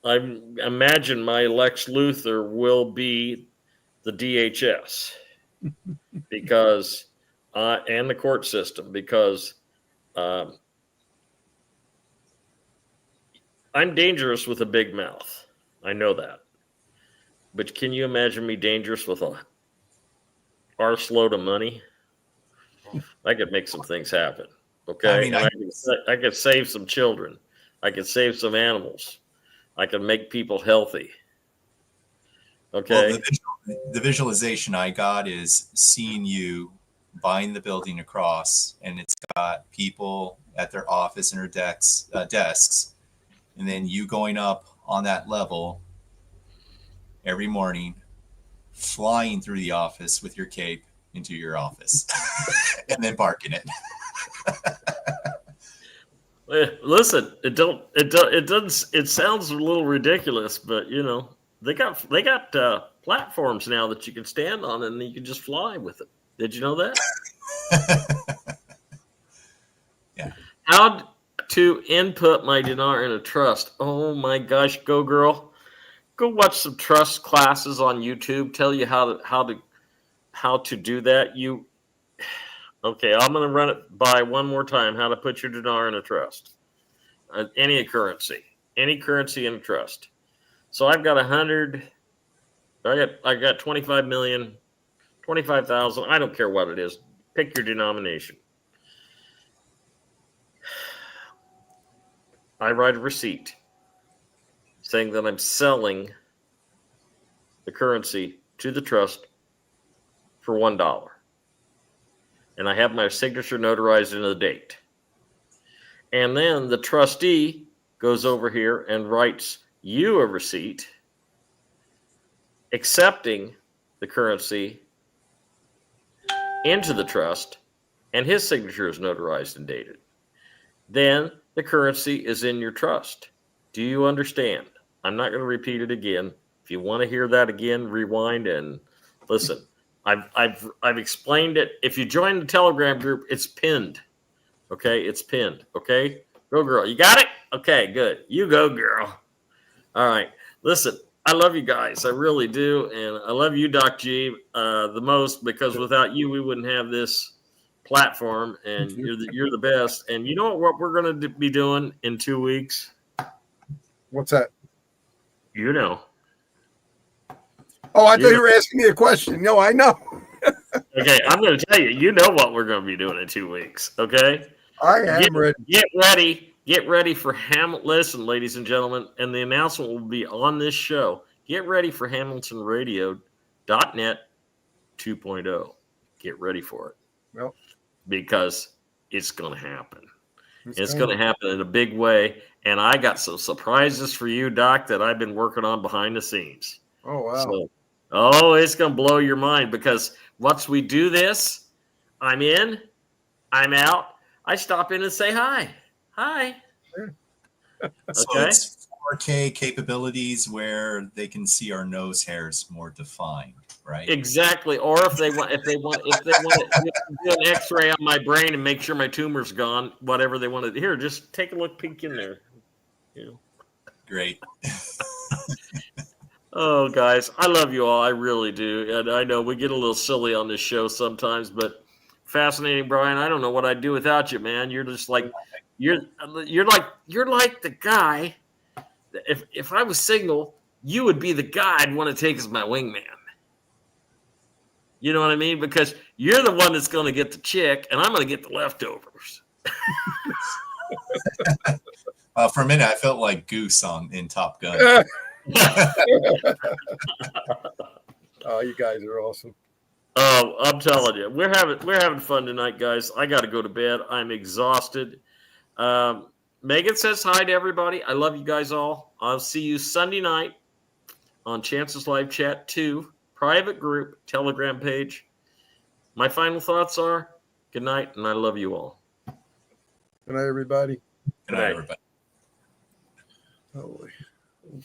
I imagine my Lex Luthor will be the DHS because, and the court system, because I'm dangerous with a big mouth. I know that. But can you imagine me dangerous with a arseload of money? I could make some things happen. Okay. I could save some children. I could save some animals. I can make people healthy. Okay. Well, the visualization I got is seeing you buying the building across, and it's got people at their office and their desks, and then you going up on that level every morning, flying through the office with your cape into your office, and then parking it. Listen, it sounds a little ridiculous, but they got platforms now that you can stand on and you can just fly with it. Did you know that? Yeah. How to input my dinar in a trust? Oh my gosh, go girl! Go watch some trust classes on YouTube. Tell you how to do that. Okay, I'm going to run it by one more time. How to put your dinar in a trust. Any currency in a trust. So I've got 100. I got 25 million, 25,000. I don't care what it is. Pick your denomination. I write a receipt saying that I'm selling the currency to the trust for $1. And I have my signature notarized in the date. And then the trustee goes over here and writes you a receipt accepting the currency into the trust, and his signature is notarized and dated. Then the currency is in your trust. Do you understand? I'm not going to repeat it again. If you want to hear that again, rewind and listen. I've explained it. If you join the Telegram group, it's pinned. Okay, it's pinned. Okay, go girl. You got it? Okay, good. You go, girl. All right. Listen, I love you guys. I really do, and I love you, Doc G, the most, because without you, we wouldn't have this platform. And you're the best. And you know what we're going to be doing in 2 weeks? What's that? You know. Oh, I thought you were asking me a question. No, I know. Okay, I'm going to tell you. You know what we're going to be doing in 2 weeks. Okay. I am ready. Get ready. Get ready for Hamilton. Listen, ladies and gentlemen, and the announcement will be on this show. Get ready for HamiltonRadio.net 2.0. Get ready for it. Well, because it's going to happen. It's going to happen in a big way. And I got some surprises for you, Doc, that I've been working on behind the scenes. Oh, wow. So, it's going to blow your mind because once we do this, I'm in, I'm out. I stop in and say hi. Hi. So it's 4K capabilities where they can see our nose hairs more defined, right? Exactly. Or if they want to do an X-ray on my brain and make sure my tumor's gone, whatever they want to. Here, just take a look, peek in there. Great. Oh, guys, I love you all. I really do. And I know we get a little silly on this show sometimes, but fascinating, Brian. I don't know what I'd do without you, man. You're just like you're like the guy. If I was single, you would be the guy I'd want to take as my wingman. You know what I mean? Because you're the one that's going to get the chick, and I'm going to get the leftovers. For a minute, I felt like Goose in Top Gun. Oh, you guys are awesome. Oh, I'm telling you, we're having fun tonight, guys. I got to go to bed. I'm exhausted. Megan says hi to everybody. I love you guys all. I'll see you Sunday night on Chance's Live Chat 2, private group, Telegram page. My final thoughts are good night, and I love you all. Good night, everybody. Good night, everybody. Holy.